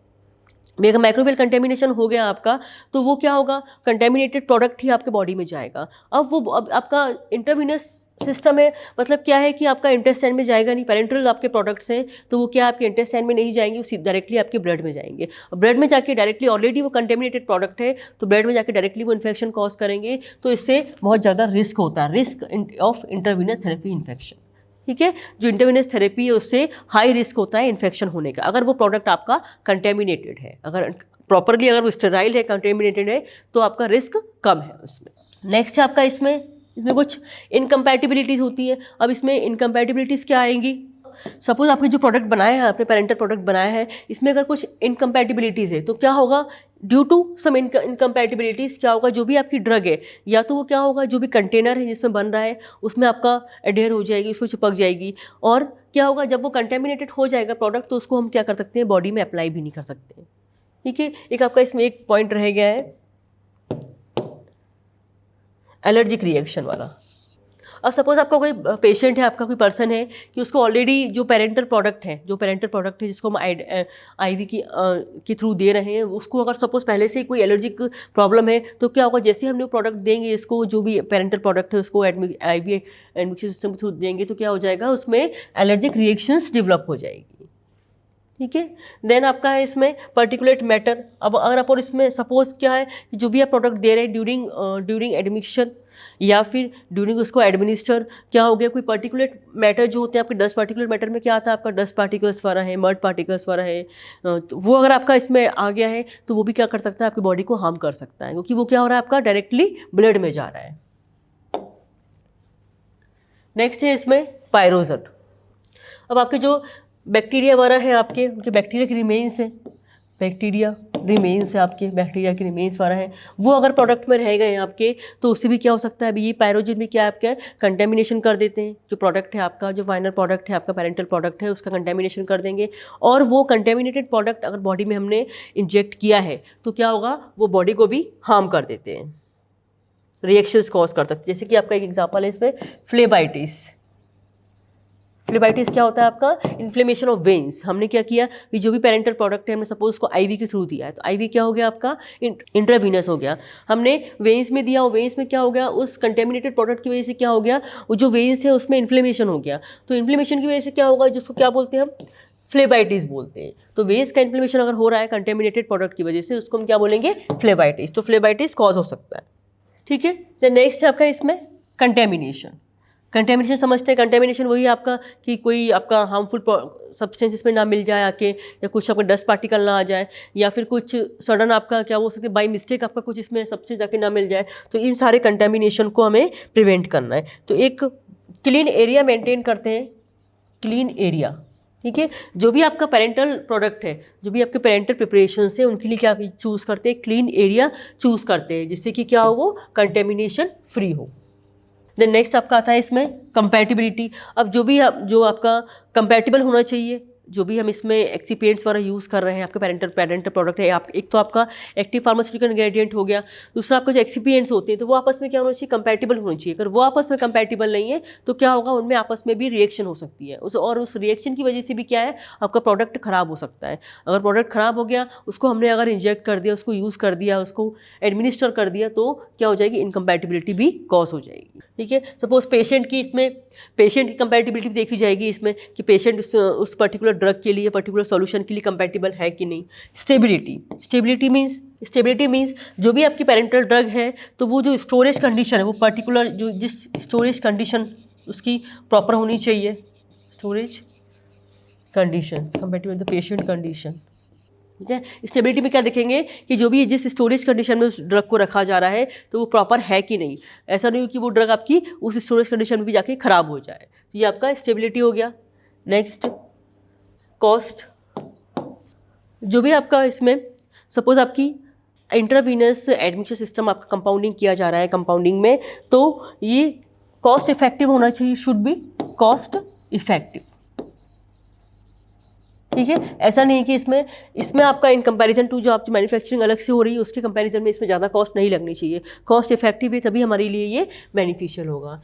अगर माइक्रोबियल कंटेमिनेशन हो गया आपका, तो वो क्या होगा, कंटेमिनेटेड प्रोडक्ट ही आपके बॉडी में जाएगा। अब आपका इंट्रावीनस सिस्टम है, मतलब क्या है कि आपका इंटेस्टाइन में जाएगा नहीं, पेरेंटल आपके प्रोडक्ट्स हैं तो वो क्या आपके इंटेस्टाइन में नहीं जाएंगे, वो डायरेक्टली आपके ब्लड में जाएंगे। और ब्लड में जाके डायरेक्टली, ऑलरेडी वो कंटेमिनेटेड प्रोडक्ट है तो ब्लड में जाके डायरेक्टली वो इन्फेक्शन कॉज करेंगे, तो इससे बहुत ज़्यादा रिस्क होता है, risk of intravenous therapy infection. ठीक है, जो इंट्रावीनस थेरेपी है उससे हाई रिस्क होता है इन्फेक्शन होने का, अगर वो प्रोडक्ट आपका कंटेमिनेटेड है, अगर प्रॉपरली अगर वो स्टेराइल है, कंटेमिनेटेड है, तो आपका रिस्क कम है उसमें। नेक्स्ट है आपका इसमें कुछ इनकम्पैटिबिलिटीज़ होती है। अब इसमें इनकम्पैटिबिलिटीज़ क्या आएंगी, सपोज आपने जो प्रोडक्ट बनाया है, आपने पेरेंटल प्रोडक्ट बनाया है, इसमें अगर कुछ इनकम्पैटिबिलिटीज़ है तो क्या होगा, ड्यू टू सम इनकम्पैटिबिलिटीज़ क्या होगा, जो भी आपकी ड्रग है या तो वो क्या होगा, जो भी कंटेनर है जिसमें बन रहा है उसमें आपका एडेयर हो जाएगी, उसमें चिपक जाएगी, और क्या होगा जब वो कंटेमिनेटेड हो जाएगा प्रोडक्ट तो उसको हम क्या कर सकते हैं, बॉडी में अप्लाई भी नहीं कर सकते। ठीक है, एक आपका इसमें एक पॉइंट रह गया है एलर्जिक रिएक्शन वाला। अब सपोज आपका कोई पेशेंट है, आपका कोई पर्सन है कि उसको ऑलरेडी जो पेरेंटल प्रोडक्ट है जिसको हम आईवी के थ्रू दे रहे हैं, उसको अगर सपोज पहले से ही कोई एलर्जिक प्रॉब्लम है तो क्या होगा, जैसे हम लोग प्रोडक्ट देंगे इसको, जो भी पेरेंटल प्रोडक्ट है उसको आईवी एडमिशन सिस्टम के थ्रू देंगे तो क्या हो जाएगा, उसमें एलर्जिक रिएक्शंस डेवलप हो जाएगी। ठीक है, देन आपका है इसमें पर्टिकुलेट मैटर। अब अगर आप और इसमें सपोज क्या है कि जो भी आप प्रोडक्ट दे रहे हैं ड्यूरिंग एडमिशन या फिर ड्यूरिंग उसको एडमिनिस्टर, क्या हो गया, कोई पर्टिकुलेट मैटर जो होते हैं आपके, 10 पार्टिकुलर मैटर में क्या आता है आपका, डस्ट पार्टिकल्स वाला है, मड पार्टिकल्स वाला है, तो वो अगर आपका इसमें आ गया है तो वो भी क्या कर सकता है, आपकी बॉडी को हार्म कर सकता है, क्योंकि वो क्या हो रहा है आपका डायरेक्टली ब्लड में जा रहा है। नेक्स्ट है इसमें पायरोजन। अब आपके जो बैक्टीरिया वगैरह है आपके, उनके बैक्टीरिया की रिमेन्स है, बैक्टीरिया रिमेन्स है आपके, बैक्टीरिया के रिमेन्स वगैरह हैं, वो अगर प्रोडक्ट में रह गए आपके तो उससे भी क्या हो सकता है, अभी ये पायरोजन भी क्या आपका कंटेमिनेशन कर देते हैं, जो प्रोडक्ट है आपका, जो फाइनल प्रोडक्ट है आपका पेरेंटल प्रोडक्ट है उसका कंटेमिनेशन कर देंगे, और वो कंटेमिनेटेड प्रोडक्ट अगर बॉडी में हमने इंजेक्ट किया है तो क्या होगा, वो बॉडी को भी हार्म कर देते हैं, रिएक्शंस कॉज कर सकते हैं। जैसे कि आपका एक एग्जांपल है इसमें फ्लेबाइटिस। फ्लेबाइटिस क्या होता है आपका, इन्फ्लेमेशन ऑफ वेन्स। हमने क्या किया कि जो भी पेरेंटल प्रोडक्ट है हमने सपोज उसको आईवी के थ्रू दिया है, तो आईवी क्या हो गया आपका, इंट्रावीनस हो गया, हमने वेन्स में दिया, वो वेन्स में क्या हो गया, उस कंटेमिनेटेड प्रोडक्ट की वजह से क्या हो गया, वो जो वेन्स है उसमें इन्फ्लेमेशन हो गया, तो इन्फ्लेमेशन की वजह से क्या होगा, जिसको क्या बोलते हैं हम, फ्लेबाइटिस बोलते हैं। तो वेन्स का इन्फ्लेमेशन अगर हो रहा है कंटेमिनेटेड प्रोडक्ट की वजह से, उसको हम क्या बोलेंगे, फ्लेबाइटिस। तो फ्लेबाइटिस कॉज हो सकता है। ठीक है, द नेक्स्ट है आपका इसमें कंटेमिनेशन। कंटेमिनेशन समझते हैं, कंटेमिनेशन वही आपका कि कोई आपका हार्मफुल सब्सटेंस इसमें ना मिल जाए आके, या कुछ आपका डस्ट पार्टिकल ना आ जाए, या फिर कुछ सडन आपका क्या हो सकता है बाई मिस्टेक आपका कुछ इसमें सब्सटेंस जाके ना मिल जाए, तो इन सारे कंटेमिनेशन को हमें प्रिवेंट करना है। तो एक क्लीन एरिया मेंटेन करते हैं, क्लीन एरिया। ठीक है, जो भी आपका पेरेंटल प्रोडक्ट है, जो भी आपके पेरेंटल प्रिपरेशन है, उनके लिए क्या चूज़ करते हैं, क्लीन एरिया चूज़ करते हैं, जिससे कि क्या हो, वो कंटेमिनेशन फ्री हो। देन नेक्स्ट आपका आता है इसमें कंपैटिबिलिटी। अब जो आपका कंपैटिबल होना चाहिए, जो भी हम इसमें एक्सीपिएंट्स वगैरह यूज़ कर रहे हैं, आपके पेरेंटल प्रोडक्ट है, आप एक तो आपका एक्टिव फार्मास्यूटिकल इंग्रेडिएंट हो गया, दूसरा आपका जो एक्सीपिएंट्स होते हैं तो वो आपस में क्या होना चाहिए, कंपैटिबल होना चाहिए। अगर वो आपस में कंपैटिबल नहीं है तो क्या होगा, उनमें आपस में भी रिएक्शन हो सकती है, उस रिएक्शन की वजह से भी क्या है, आपका प्रोडक्ट ख़राब हो सकता है। अगर प्रोडक्ट ख़राब हो गया, उसको हमने अगर इंजेक्ट कर दिया, उसको यूज़ कर दिया, उसको एडमिनिस्टर कर दिया, तो क्या हो जाएगी, इनकम्पैटिबिलिटी भी कॉज हो जाएगी। ठीक है, सपोज पेशेंट की कंपैटिबिलिटी देखी जाएगी इसमें कि पेशेंट उस पर्टिकुलर ड्रग के लिए, पर्टिकुलर सॉल्यूशन के लिए कंपैटिबल है कि नहीं। स्टेबिलिटी मीन्स जो भी आपकी पेरेंटल ड्रग है तो वो जो स्टोरेज कंडीशन है वो पर्टिकुलर जो जिस स्टोरेज कंडीशन उसकी प्रॉपर होनी चाहिए, storage condition compatible with the patient condition. ठीक है, स्टेबिलिटी में क्या देखेंगे कि जो भी जिस स्टोरेज कंडीशन में उस ड्रग को रखा जा रहा है तो वो प्रॉपर है कि नहीं, ऐसा नहीं हो कि वो ड्रग आपकी उस स्टोरेज कंडीशन में भी जाके ख़राब हो जाए। तो ये आपका स्टेबिलिटी हो गया। नेक्स्ट कॉस्ट, जो भी आपका इसमें सपोज आपकी इंट्रावीनस एडमिशन सिस्टम आपका कंपाउंडिंग किया जा रहा है कंपाउंडिंग में, तो ये कॉस्ट इफेक्टिव होना चाहिए, शुड बी कॉस्ट इफेक्टिव। ठीक है, ऐसा नहीं कि इसमें आपका इन कंपैरिजन टू जो आपकी मैन्युफैक्चरिंग अलग से हो रही है उसके कंपैरिजन में इसमें ज़्यादा कॉस्ट नहीं लगनी चाहिए। कॉस्ट इफेक्टिव है तभी हमारे लिए ये बेनिफिशियल होगा।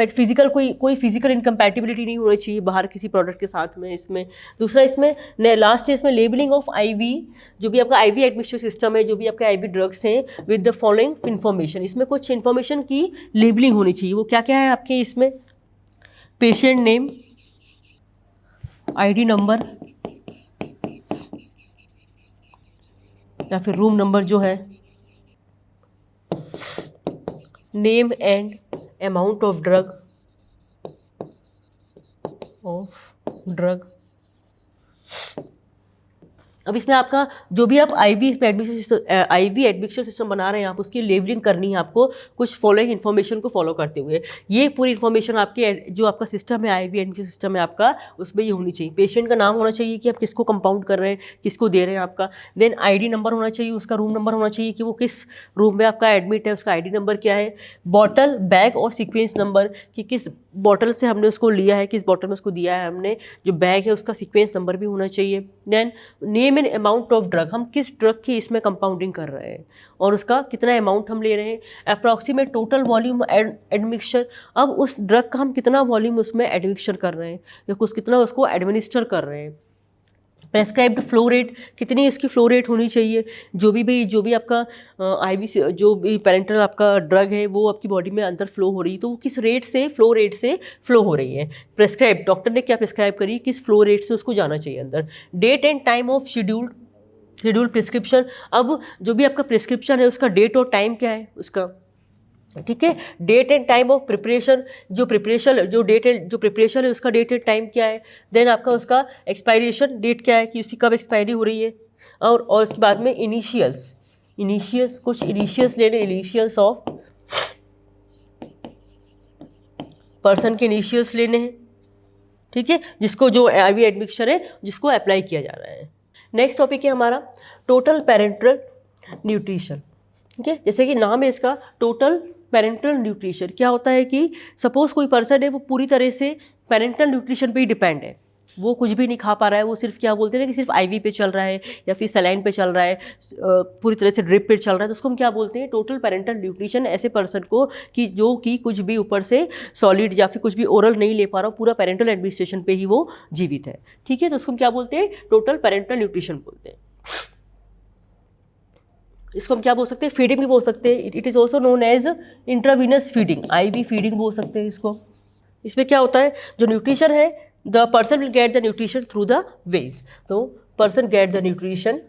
फिजिकल कोई फिजिकल इनकम्पैटिबिलिटी नहीं होनी चाहिए बाहर किसी प्रोडक्ट के साथ में। इसमें दूसरा इसमें लास्ट है इसमें लेबलिंग ऑफ आईवी, जो भी आपका आईवी एडमिशन सिस्टम है, जो भी आपके आईवी ड्रग्स हैं, विद द फॉलोइंग इन्फॉर्मेशन। इसमें कुछ इन्फॉर्मेशन की लेबलिंग होनी चाहिए। वो क्या क्या है आपके इसमें, पेशेंट नेम, आईडी नंबर या फिर रूम नंबर जो है, name and amount of drug. अब इसमें आपका जो भी आप आईवी एडमिशन सिस्टम बना रहे हैं आप उसकी लेबलिंग करनी है आपको कुछ फॉलोइंग इन्फॉर्मेशन को फॉलो करते हुए। ये पूरी इन्फॉर्मेशन आपके जो आपका सिस्टम है आईवी एडमिशन सिस्टम है आपका, उसमें ये होनी चाहिए। पेशेंट का नाम होना चाहिए कि आप किसको कंपाउंड कर रहे हैं, किसको दे रहे हैं आपका। देन आईडी नंबर होना चाहिए, उसका रूम नंबर होना चाहिए कि वो किस रूम में आपका एडमिट है, उसका आईडी नंबर क्या है। बॉटल, बैग और सीक्वेंस नंबर कि किस बॉटल से हमने उसको लिया है, किस बॉटल में उसको दिया है हमने। जो बैग है उसका सीक्वेंस नंबर भी होना चाहिए। Then name and amount of drug, हम किस ड्रग की इसमें कंपाउंडिंग कर रहे हैं और उसका कितना अमाउंट हम ले रहे हैं। अप्रॉक्सीमेट टोटल वॉल्यूम एडमिक्सचर, अब उस ड्रग का हम कितना वॉल्यूम उसमें एडमिक्सचर कर रहे हैं या कुछ कितना उसको एडमिनिस्टर कर रहे हैं। प्रेस्क्राइब्ड फ्लो रेट, कितनी इसकी फ्लो रेट होनी चाहिए। जो भी आपका आईवी जो भी पेरेंटल आपका ड्रग है वो आपकी बॉडी में अंदर फ्लो हो रही है तो वो किस रेट से फ्लो हो रही है। प्रेस्क्राइब, डॉक्टर ने क्या प्रेस्क्राइब करी, किस फ्लो रेट से उसको जाना चाहिए अंदर। Date and time of schedule prescription, अब जो भी आपका प्रिस्क्रिप्शन है उसका डेट और टाइम क्या है उसका। ठीक है, date and time of preparation, जो प्रिपरेशन है उसका डेट एंड टाइम क्या है। देन आपका उसका एक्सपायरेशन डेट क्या है कि उसकी कब एक्सपायरी हो रही है। और उसके बाद में इनिशियल्स कुछ इनिशियल्स लेने, इनिशियल्स ऑफ पर्सन के इनिशियल्स लेने हैं। ठीक है, जिसको जो आईवी एडमिक्सचर है जिसको अप्लाई किया जा रहा है। नेक्स्ट टॉपिक है हमारा टोटल पेरेंटल न्यूट्रिशन। ठीक है, जैसे कि नाम है इसका टोटल पेरेंटल न्यूट्रिशन। क्या होता है कि सपोज कोई पर्सन है वो पूरी तरह से पेरेंटल न्यूट्रिशन पे ही डिपेंड है, वो कुछ भी नहीं खा पा रहा है, वो सिर्फ क्या बोलते हैं ना कि सिर्फ आईवी पे चल रहा है या फिर सलाइन पे चल रहा है, पूरी तरह से ड्रिप पे चल रहा है, तो उसको हम क्या बोलते हैं, टोटल पेरेंटल न्यूट्रिशन। ऐसे पर्सन को कि जो कि कुछ भी ऊपर से सॉलिड या फिर कुछ भी ओरल नहीं ले पा रहा, पूरा पेरेंटल एडमिनिस्ट्रेशन पे ही वो जीवित है। ठीक है, तो उसको हम क्या बोलते हैं, टोटल पेरेंटल न्यूट्रिशन बोलते हैं। इसको हम क्या बोल सकते हैं, फीडिंग भी बोल सकते हैं। It is also known as intravenous feeding, IV feeding बोल सकते हैं इसको। इसमें क्या होता है, जो न्यूट्रिशन है the person will get the nutrition through the veins. तो person gets nutrition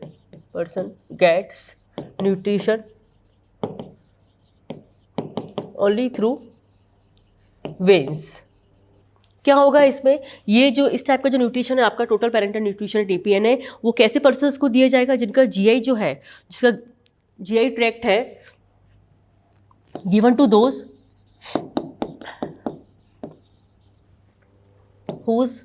only through veins. क्या होगा इसमें, ये जो इस टाइप का जो न्यूट्रिशन है आपका टोटल पेरेंटल न्यूट्रिशन टीपीएन है, वो कैसे पर्सन्स को दिया जाएगा, जिनका जीआई जो है, जिसका जीआई ट्रैक्ट है given to those whose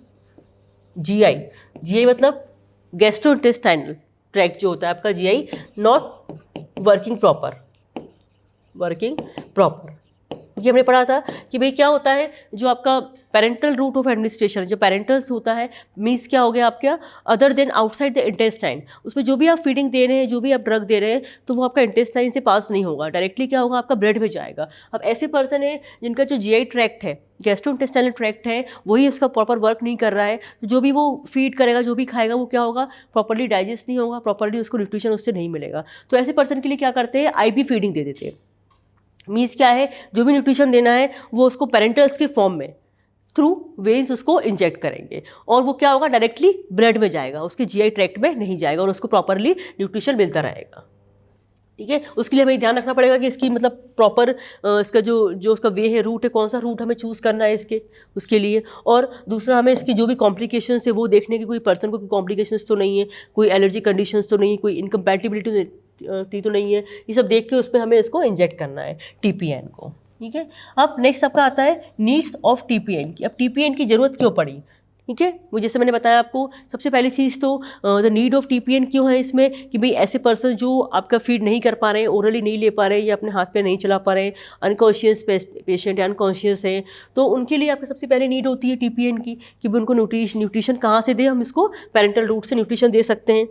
GI मतलब गैस्ट्रोइंटेस्टाइनल ट्रैक्ट जो होता है आपका जीआई नॉट वर्किंग प्रॉपर। ये हमने पढ़ा था कि भाई क्या होता है, जो आपका पेरेंटल रूट ऑफ एडमिनिस्ट्रेशन, जो पेरेंटल्स होता है मीन्स क्या हो गया आपका other than outside the intestine. उसमें जो भी आप फीडिंग दे रहे हैं, जो भी आप ड्रग दे रहे हैं, तो वो आपका इंटेस्टाइन से पास नहीं होगा, डायरेक्टली क्या होगा आपका ब्लड में जाएगा। अब ऐसे पर्सन है जिनका जो जीआई ट्रैक्ट है, गैस्ट्रोइंटेस्टाइनल ट्रैक्ट है, वही उसका प्रॉपर वर्क नहीं कर रहा है, तो जो भी वो फीड करेगा, जो भी खाएगा, वो क्या होगा, प्रॉपरली डाइजेस्ट नहीं होगा, प्रॉपरली उसको न्यूट्रिशन उससे नहीं मिलेगा। तो ऐसे पर्सन के लिए क्या करते हैं, आईवी फीडिंग दे देते हैं। मीन्स क्या है, जो भी न्यूट्रिशन देना है वो उसको पेरेंटल्स के फॉर्म में थ्रू वेन्स उसको इंजेक्ट करेंगे और वो क्या होगा, डायरेक्टली ब्लड में जाएगा, उसके जीआई ट्रैक्ट में नहीं जाएगा और उसको प्रॉपरली न्यूट्रिशन मिलता रहेगा। ठीक है, उसके लिए हमें ध्यान रखना पड़ेगा कि इसकी मतलब प्रॉपर इसका जो उसका वे है, रूट है, कौन सा रूट हमें चूज़ करना है इसके उसके लिए। और दूसरा हमें इसकी जो भी कॉम्प्लिकेशंस है वो देखने की, कोई पर्सन को कोई कॉम्प्लिकेशंस तो नहीं है, कोई एलर्जी कंडीशंस तो नहीं है, कोई इनकम्पैटिबिलिटी तो नहीं है, ये सब देख के उस पर हमें इसको इंजेक्ट करना है टीपीएन को। ठीक है, अब नेक्स्ट आपका आता है नीड्स ऑफ टीपीएन की। अब टीपीएन की ज़रूरत क्यों पड़ी? ठीक है, वो जैसे मैंने बताया आपको, सबसे पहली चीज़ तो द नीड ऑफ टीपीएन क्यों है इसमें कि भाई ऐसे पर्सन जो आपका फीड नहीं कर पा रहे हैं, ओरली नहीं ले पा रहे या अपने हाथ पे नहीं चला पा रहे, अनकॉन्शियस पेशेंट है, अनकॉन्शियस है, तो उनके लिए आपको सबसे पहले नीड होती है टीपीएन की कि उनको न्यूट्रिशन कहाँ से दें, हम इसको पेरेंटल रूट से न्यूट्रिशन दे सकते हैं।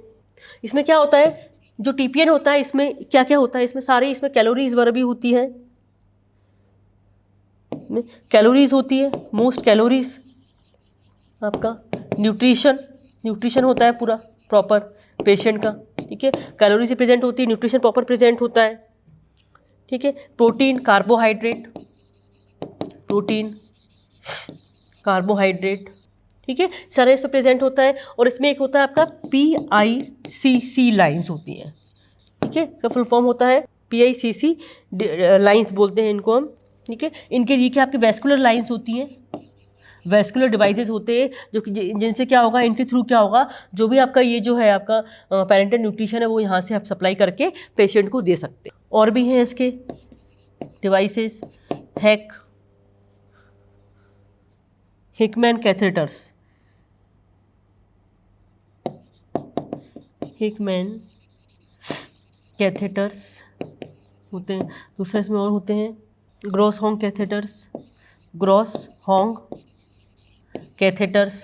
इसमें क्या होता है, जो टीपीएन होता है इसमें क्या क्या होता है, इसमें कैलोरीज वगैरह भी होती है, कैलोरीज होती है, मोस्ट कैलोरीज आपका, न्यूट्रिशन होता है पूरा प्रॉपर पेशेंट का। ठीक है, कैलोरी से प्रेजेंट होती है, न्यूट्रिशन प्रॉपर प्रेजेंट होता है। ठीक है, प्रोटीन कार्बोहाइड्रेट, ठीक है, सारे इसमें प्रेजेंट होता है। और इसमें एक होता है आपका PICC लाइंस होती हैं। ठीक है, इसका फुल फॉर्म होता है PICC लाइंस बोलते हैं इनको हम। ठीक है, इनके ये क्या आपकी वैस्कुलर लाइंस होती हैं, वैस्कुलर डिवाइसेस होते हैं जो कि जिनसे क्या होगा, इनके थ्रू क्या होगा, जो भी आपका ये जो है आपका पेरेंटल न्यूट्रिशन है वो यहाँ से आप सप्लाई करके पेशेंट को दे सकते हैं। और भी हैं इसके डिवाइसेस, हिकमैन कैथेटर्स होते हैं। दूसरा इसमें और होते हैं ग्रॉस हॉन्ग कैथेटर्स।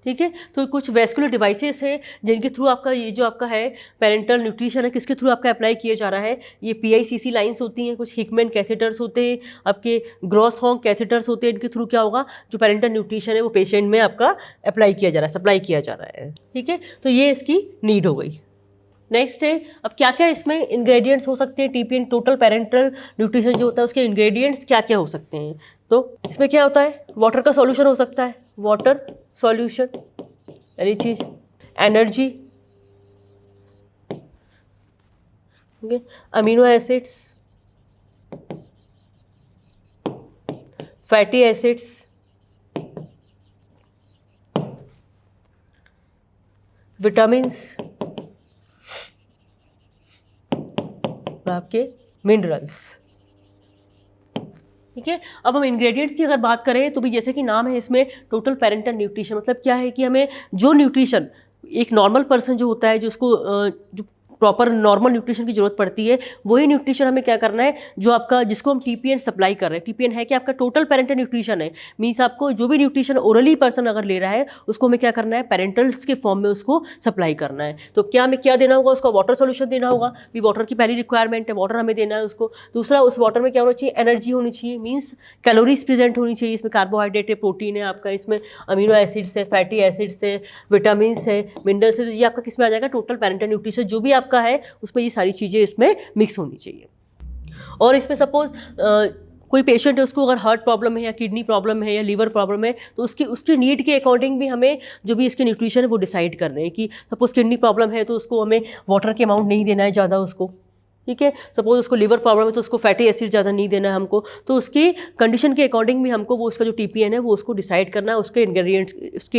ठीक है, तो कुछ वैस्कुलर डिवाइसेस हैं जिनके थ्रू आपका ये जो आपका है पेरेंटल न्यूट्रिशन है, किसके थ्रू आपका अप्लाई किया जा रहा है, ये PICC लाइंस होती हैं, कुछ हिकमैन कैथेटर्स होते हैं, आपके ग्रॉस हॉन्ग कैथेटर्स होते हैं, इनके थ्रू क्या होगा, जो पेरेंटल न्यूट्रिशन है वो पेशेंट में आपका अप्लाई किया जा रहा है, सप्लाई किया जा रहा है। ठीक है, तो ये इसकी नीड हो गई। नेक्स्ट है, अब क्या क्या इसमें इंग्रेडिएंट्स हो सकते हैं टीपीएन टोटल पेरेंटल न्यूट्रिशन जो होता है उसके इंग्रेडिएंट्स क्या क्या हो सकते हैं। तो इसमें क्या होता है, वाटर का सॉल्यूशन हो सकता है, वाटर सॉल्यूशन, पहली चीज, energy, amino acids, fatty acids, vitamins, आपके मिनरल्स। ठीक है, अब हम इंग्रेडिएंट्स की अगर बात करें तो भी जैसे कि नाम है इसमें टोटल पेरेंटल न्यूट्रिशन, मतलब क्या है कि हमें जो न्यूट्रिशन एक नॉर्मल पर्सन जो होता है, जो उसको जो प्रॉपर नॉर्मल न्यूट्रिशन की जरूरत पड़ती है, वही न्यूट्रिशन हमें क्या करना है, जो आपका जिसको हम टीपीएन सप्लाई कर रहे हैं। टीपीएन है कि आपका टोटल पेरेंटल न्यूट्रिशन है, मीन्स आपको जो भी न्यूट्रिशन ओरली पर्सन अगर ले रहा है उसको हमें क्या करना है, पेरेंटल्स के फॉर्म में उसको सप्लाई करना है। तो क्या हमें क्या देना होगा, उसको वाटर सोल्यूशन देना होगा, भी वाटर की पहली रिक्वायरमेंट है, वाटर हमें देना है उसको। दूसरा, उस वाटर में क्या होना चाहिए, एनर्जी होनी चाहिए, मीन्स कैलोरीज प्रेजेंट होनी चाहिए, इसमें कार्बोहाइड्रेट है, प्रोटीन है आपका, इसमें अमीनो एसिड्स है, फैटी एसिड्स है, विटामिन है, मिनरल्स है, ये आपका किस में आ जाएगा, टोटल पेरेंटल न्यूट्रिशन जो भी आपका है उसमें ये सारी चीज़ें इसमें मिक्स होनी चाहिए। और इसमें सपोज कोई पेशेंट है, उसको अगर हार्ट प्रॉब्लम है या किडनी प्रॉब्लम है या लीवर प्रॉब्लम है, तो उसकी नीड के अकॉर्डिंग भी हमें जो भी इसके न्यूट्रिशन है वो डिसाइड करने हैं कि सपोज किडनी प्रॉब्लम है तो उसको हमें वाटर के अमाउंट नहीं देना है ज़्यादा उसको। ठीक है, सपोज उसको लीवर प्रॉब्लम है तो उसको फैटी एसिड ज़्यादा नहीं देना है हमको, तो उसकी कंडीशन के अकॉर्डिंग भी हमको वो उसका जो टीपीएन है वो उसको डिसाइड करना है, उसके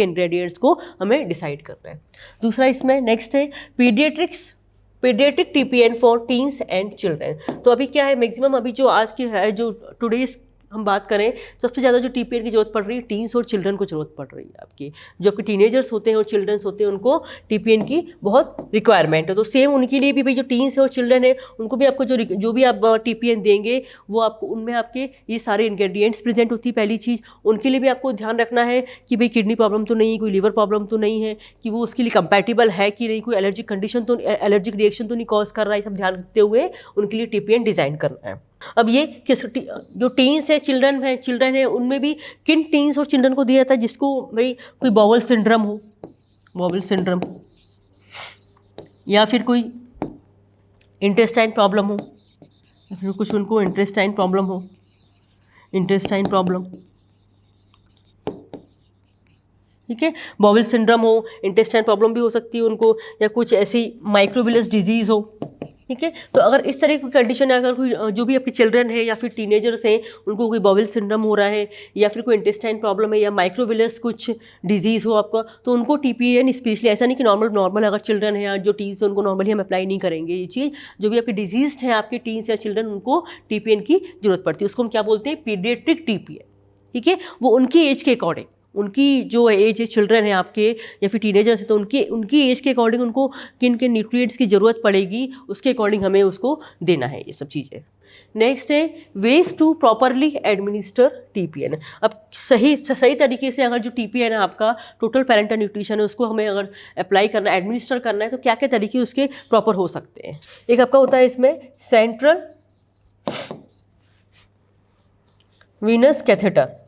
इंग्रेडिएंट्स को हमें डिसाइड करना है। दूसरा इसमें नेक्स्ट है paediatric TPN for teens and children. तो अभी क्या है, मैक्सिमम अभी जो आज की है, जो टुडेज हम बात करें, सबसे ज़्यादा जो टीपीएन की जरूरत पड़ रही है टीन्स और चिल्ड्रन को जरूरत पड़ रही है आपकी, जो आपके टीनेजर्स होते हैं और चिल्ड्रंस होते हैं उनको टीपीएन की बहुत रिक्वायरमेंट है। तो सेम उनके लिए भी भाई जो टीन्स है और चिल्ड्रन है उनको भी आपको जो भी आप टीपीएन देंगे वो आपको उनमें आपके ये सारे इंग्रेडिएंट्स प्रेजेंट होती है। पहली चीज़, उनके लिए भी आपको ध्यान रखना है कि भाई किडनी प्रॉब्लम तो नहीं है, कोई लीवर प्रॉब्लम तो नहीं है, कि वो उसके लिए कंपैटिबल है कि नहीं, कोई एलर्जिक रिएक्शन तो नहीं कॉज कर रहा है, सब ध्यान रखते हुए उनके लिए टीपीएन डिज़ाइन करना है। अब ये जो टीन्स है, चिल्ड्रन है, उनमें भी किन टीन्स और चिल्ड्रन को दिया जाता है जिसको भाई कोई बॉवल सिंड्रोम या फिर कोई इंटेस्टाइन प्रॉब्लम हो, या फिर कुछ उनको इंटेस्टाइन प्रॉब्लम हो, इंटेस्टाइन प्रॉब्लम, ठीक है, बॉवेल सिंड्रोम हो, इंटेस्टाइन प्रॉब्लम भी हो सकती है उनको, या कुछ ऐसी माइक्रोविलस डिजीज़ हो, ठीक है। तो अगर इस तरह की कंडीशन है, अगर कोई जो भी आपके चिल्ड्रन है या फिर टीनेजर्स हैं उनको कोई बॉवेल सिंड्रोम हो रहा है या फिर कोई इंटेस्टाइन प्रॉब्लम है या माइक्रोविलस कुछ डिजीज़ हो आपका, तो उनको टीपीएन स्पेशली, ऐसा नहीं कि नॉर्मल अगर चिल्ड्रन है या जो टीन्स है उनको नॉर्मली हम अप्लाई नहीं करेंगे ये चीज़, जो भी आपके डिजीज़ हैं आपके टीन्स या चिल्ड्रन उनको टीपीएन की जरूरत पड़ती है, उसको हम क्या बोलते हैं, पीडियाट्रिक टीपीएन, ठीक है। वो उनकी एज के अकॉर्डिंग, उनकी जो एज है, चिल्ड्रन है आपके या फिर टीनेजर्स है, तो उनकी एज के अकॉर्डिंग उनको किन किन न्यूट्रिएंट्स की ज़रूरत पड़ेगी उसके अकॉर्डिंग हमें उसको देना है ये सब चीज़ें। नेक्स्ट है ways to properly administer TPN. अब सही तरीके से अगर जो टीपीएन है आपका, टोटल पेरेंटल न्यूट्रिशन है, उसको हमें अगर अप्लाई करना है, एडमिनिस्टर करना है, तो क्या क्या तरीके उसके प्रॉपर हो सकते हैं। एक आपका होता है इसमें सेंट्रल वीनस कैथेटर।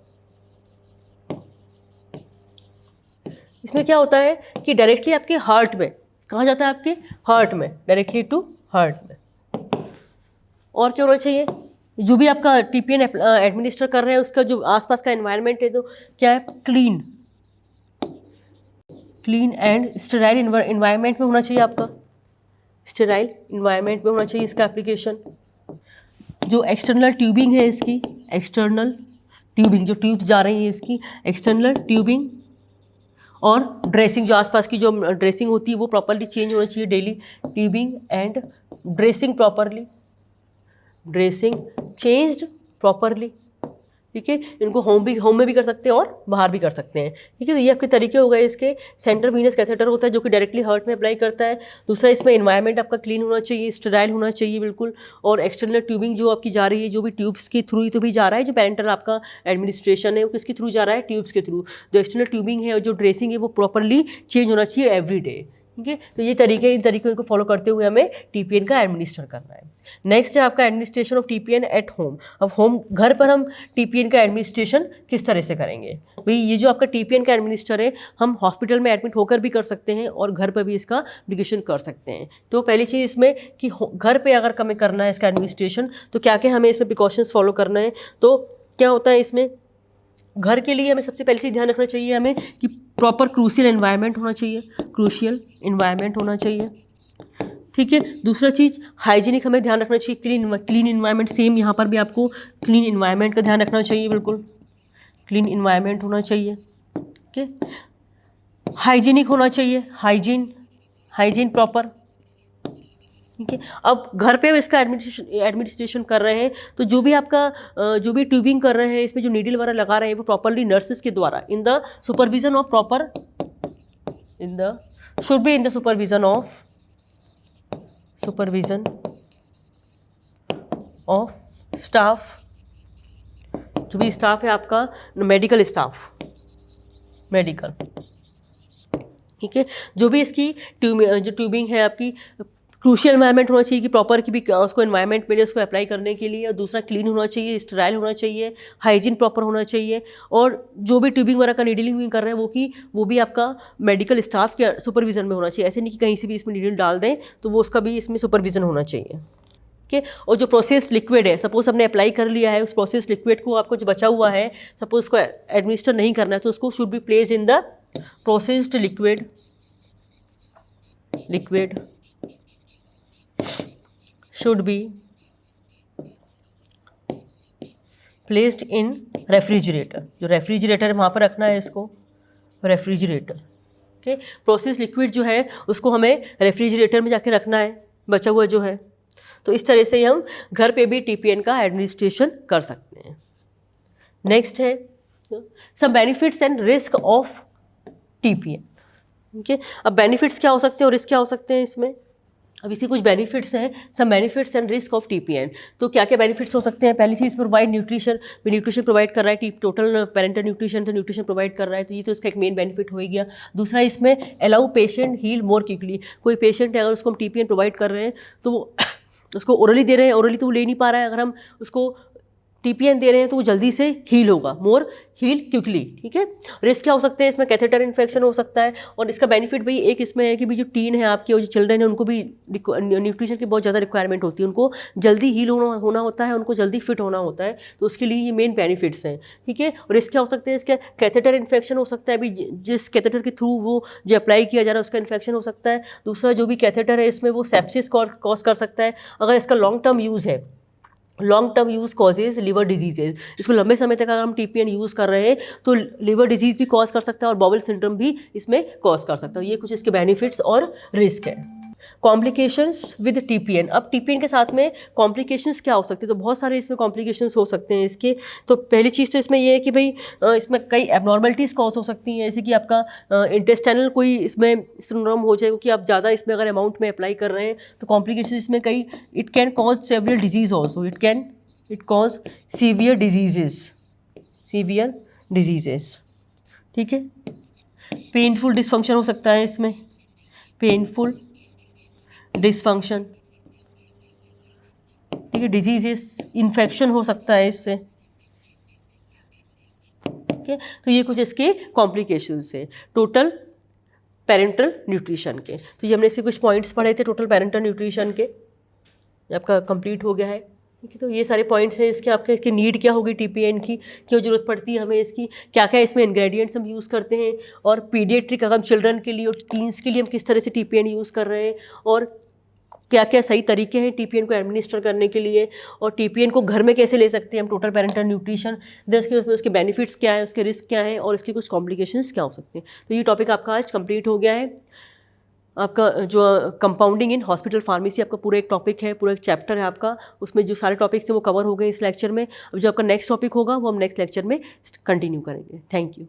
इसमें क्या होता है कि डायरेक्टली आपके हार्ट में, कहाँ जाता है, आपके हार्ट में, डायरेक्टली टू हार्ट में। और क्या होना चाहिए, जो भी आपका टीपीएन एडमिनिस्टर कर रहे हैं उसका जो आसपास का एनवायरनमेंट है, तो क्या है, क्लीन एंड स्टेराइल इन्वायरमेंट में होना चाहिए आपका, स्टेराइल इन्वायरमेंट में होना चाहिए इसका एप्लीकेशन। जो एक्सटर्नल ट्यूबिंग है इसकी, एक्सटर्नल ट्यूबिंग, जो ट्यूब्स जा रही हैं इसकी, एक्सटर्नल ट्यूबिंग, और ड्रेसिंग, जो आसपास की जो ड्रेसिंग होती है वो प्रॉपरली चेंज होना चाहिए daily, tubing and dressing properly, dressing changed properly, ठीक है। इनको होम में भी कर सकते हैं और बाहर भी कर सकते हैं, ठीक है। तो ये आपके तरीके हो गए इसके। सेंट्रल वीनस कैथेटर होता है जो कि डायरेक्टली हार्ट में अप्लाई करता है। दूसरा, इसमें एनवायरनमेंट आपका क्लीन होना चाहिए, स्टेराइल होना चाहिए बिल्कुल, और एक्सटर्नल ट्यूबिंग जो आपकी जा रही है, जो भी ट्यूब्स के थ्रू ही तो भी जा रहा है, जो पेरेंटल आपका एडमिनिस्ट्रेशन है वो किसके थ्रू जा रहा है, ट्यूब्स के थ्रू। जो एक्सटर्नल ट्यूबिंग है और जो ड्रेसिंग है वो प्रॉपरली चेंज होना चाहिए एवरी डे, ठीक है। तो ये इन तरीकों को फॉलो करते हुए हमें टीपीएन का एडमिनिस्टर करना है। नेक्स्ट है आपका administration of TPN at home. अब घर पर हम टीपीएन का एडमिनिस्ट्रेशन किस तरह से करेंगे। भाई ये जो आपका टीपीएन का एडमिनिस्टर है, हम हॉस्पिटल में एडमिट होकर भी कर सकते हैं और घर पर भी इसका एप्लीकेशन कर सकते हैं। तो पहली चीज़ इसमें कि घर पर अगर हमें करना है इसका एडमिनिस्ट्रेशन, तो क्या क्या हमें इसमें प्रिकॉशंस फॉलो करना है। तो क्या होता है इसमें, घर के लिए हमें सबसे पहले चीज़ ध्यान रखना चाहिए हमें कि प्रॉपर क्रूशियल एनवायरनमेंट होना चाहिए, क्रूशियल एनवायरनमेंट होना चाहिए, ठीक है। दूसरा चीज़ हाइजीनिक हमें ध्यान रखना चाहिए, क्लीन एनवायरनमेंट। सेम यहाँ पर भी आपको क्लीन एनवायरनमेंट का ध्यान रखना चाहिए, बिल्कुल क्लीन एनवायरनमेंट होना चाहिए, ठीक है। हाइजीनिक होना चाहिए, हाइजीन प्रॉपर, ठीक है। अब घर पे इसका एडमिनिस्ट्रेशन कर रहे हैं, तो जो भी आपका जो भी ट्यूबिंग कर रहे हैं, इसमें जो नीडल वगैरह लगा रहे हैं, वो प्रॉपरली नर्सेस के द्वारा in the supervision of supervision of staff, जो भी स्टाफ है आपका, मेडिकल स्टाफ, मेडिकल, ठीक है। जो भी इसकी जो ट्यूबिंग है आपकी, क्रूशियल एनवायरनमेंट होना चाहिए कि प्रॉपर की भी उसको एनवायरनमेंट मिले उसको अप्लाई करने के लिए। और दूसरा, क्लीन होना चाहिए, स्टेराइल होना चाहिए, हाइजीन प्रॉपर होना चाहिए। और जो भी ट्यूबिंग वगैरह का नीडलिंग कर रहे हैं वो भी आपका मेडिकल स्टाफ के सुपरविजन में होना चाहिए। ऐसे नहीं कि कहीं से भी इसमें नीडल डाल दें, तो वो उसका भी इसमें सुपरविजन होना चाहिए, ठीक है। और जो प्रोसेस्ड लिक्विड है, सपोज हमने अप्लाई कर लिया है, उस प्रोसेस्ड लिक्विड को आपको जो बचा हुआ है, सपोज उसको एडमिनिस्टर नहीं करना है, तो उसको should be placed in the processed liquid should be placed in refrigerator. जो रेफ्रिजरेटर है वहाँ पर रखना है इसको, रेफ्रिजरेटर, ओके। प्रोसेस लिक्विड जो है उसको हमें रेफ्रिजरेटर में जाके रखना है, बचा हुआ जो है। तो इस तरह से हम घर पे भी टीपीएन का एडमिनिस्ट्रेशन कर सकते हैं। नेक्स्ट है some benefits and risk of TPN, okay. अब बेनिफिट्स क्या हो सकते हैं और रिस्क क्या हो सकते हैं इसमें। अब इसके कुछ बेनिफिट्स हैं, some benefits and risk of TPN. तो क्या क्या बेनिफिट्स हो सकते हैं। पहली चीज़, प्रोवाइड न्यूट्रिशन प्रोवाइड कर रहा है, टोटल पेरेंटल न्यूट्रिशन तो न्यूट्रिशन प्रोवाइड कर रहा है, तो ये तो इसका एक मेन बेनिफिट हो ही गया। दूसरा, इसमें allow patient heal more quickly. कोई पेशेंट है, अगर उसको हम टीपीएन प्रोवाइड कर रहे हैं तो वो उसको ओरली दे रहे हैं, ओरली तो वो ले नहीं पा रहा है, अगर हम उसको टीपीएन दे रहे हैं तो वो जल्दी से हील होगा, मोर हील क्विकली, ठीक है। रिस्क क्या हो सकते हैं इसमें, कैथेटर इन्फेक्शन हो सकता है, और इसका बेनिफिट भाई एक इसमें है कि भाई जो टीन है आपके और जो चिल्ड्रन है उनको भी न्यूट्रिशन की बहुत ज़्यादा रिक्वायरमेंट होती है, उनको जल्दी हील होना होता है, उनको जल्दी फिट होना होता है, तो उसके लिए ये मेन बेनिफिट्स हैं, ठीक है। रिस्क क्या हो सकते हैं इसके, कैथेटर इन्फेक्शन हो सकता है, अभी जिस कैथेटर के थ्रू वो जो अप्लाई किया जा रहा है उसका इन्फेक्शन हो सकता है। दूसरा जो भी कैथेटर है इसमें वो सेप्सिस कॉज कर सकता है अगर इसका लॉन्ग टर्म यूज़ है। Long term use causes liver diseases, इसको लंबे समय तक अगर हम टीपीएन यूज़ कर रहे हैं तो लिवर डिजीज़ भी कॉज कर सकता है और बॉवल सिंड्रोम भी इसमें कॉज कर सकता है। ये कुछ इसके बेनिफिट्स और रिस्क है। कॉम्प्लिकेशंस विद टीपीएन, अब टीपीएन के साथ में कॉम्प्लिकेशंस क्या हो सकते हैं, तो बहुत सारे इसमें कॉम्प्लिकेशंस हो सकते हैं इसके। तो पहली चीज़ तो इसमें ये है कि भाई इसमें कई एबनॉर्मलिटीज़ कॉज हो सकती हैं, जैसे कि आपका इंटेस्टाइनल कोई इसमें सिंड्रोम हो जाए, क्योंकि आप ज़्यादा इसमें अगर अमाउंट में अप्लाई कर रहे हैं तो कॉम्प्लिकेशन इसमें कई, it can cause severe disease also, it cause severe diseases, ठीक है। पेनफुल डिसफंक्शन हो सकता है इसमें, पेनफुल डिसफंक्शन, ठीक है। डिजीजेस, इन्फेक्शन हो सकता है इससे, ठीक है। तो ये कुछ इसके कॉम्प्लिकेशंस है टोटल पेरेंटल न्यूट्रिशन के। तो ये हमने इसके कुछ पॉइंट्स पढ़े थे टोटल पेरेंटल न्यूट्रिशन के, आपका कंप्लीट हो गया है, ठीक है। तो ये सारे पॉइंट्स हैं इसके, आपके इसकी नीड क्या होगी टीपीएन की, क्यों जरूरत पड़ती है हमें इसकी, क्या क्या इसमें इंग्रेडिएंट्स हम यूज़ करते हैं, और पीडियाट्रिक अगर हम चिल्ड्रन के लिए और टीन्स के लिए हम किस तरह से टीपीएन यूज़ कर रहे हैं, और क्या क्या सही तरीके हैं टीपीएन को एडमिनिस्टर करने के लिए, और टीपीएन को घर में कैसे ले सकते हैं हम, टोटल पेरेंटल न्यूट्रिशन, देन उसके बेनिफिट्स क्या है, उसके रिस्क क्या है, और इसके कुछ कॉम्प्लिकेशंस क्या हो सकते हैं। तो ये टॉपिक आपका आज कंप्लीट हो गया है। आपका जो कंपाउंडिंग इन हॉस्पिटल फार्मेसी आपका पूरा एक टॉपिक है, पूरा एक चैप्टर है आपका, उसमें जो सारे टॉपिक्स हैं वो कवर हो गए इस लेक्चर में। अब जो आपका नेक्स्ट टॉपिक होगा वो हम नेक्स्ट लेक्चर में कंटिन्यू करेंगे। Thank you.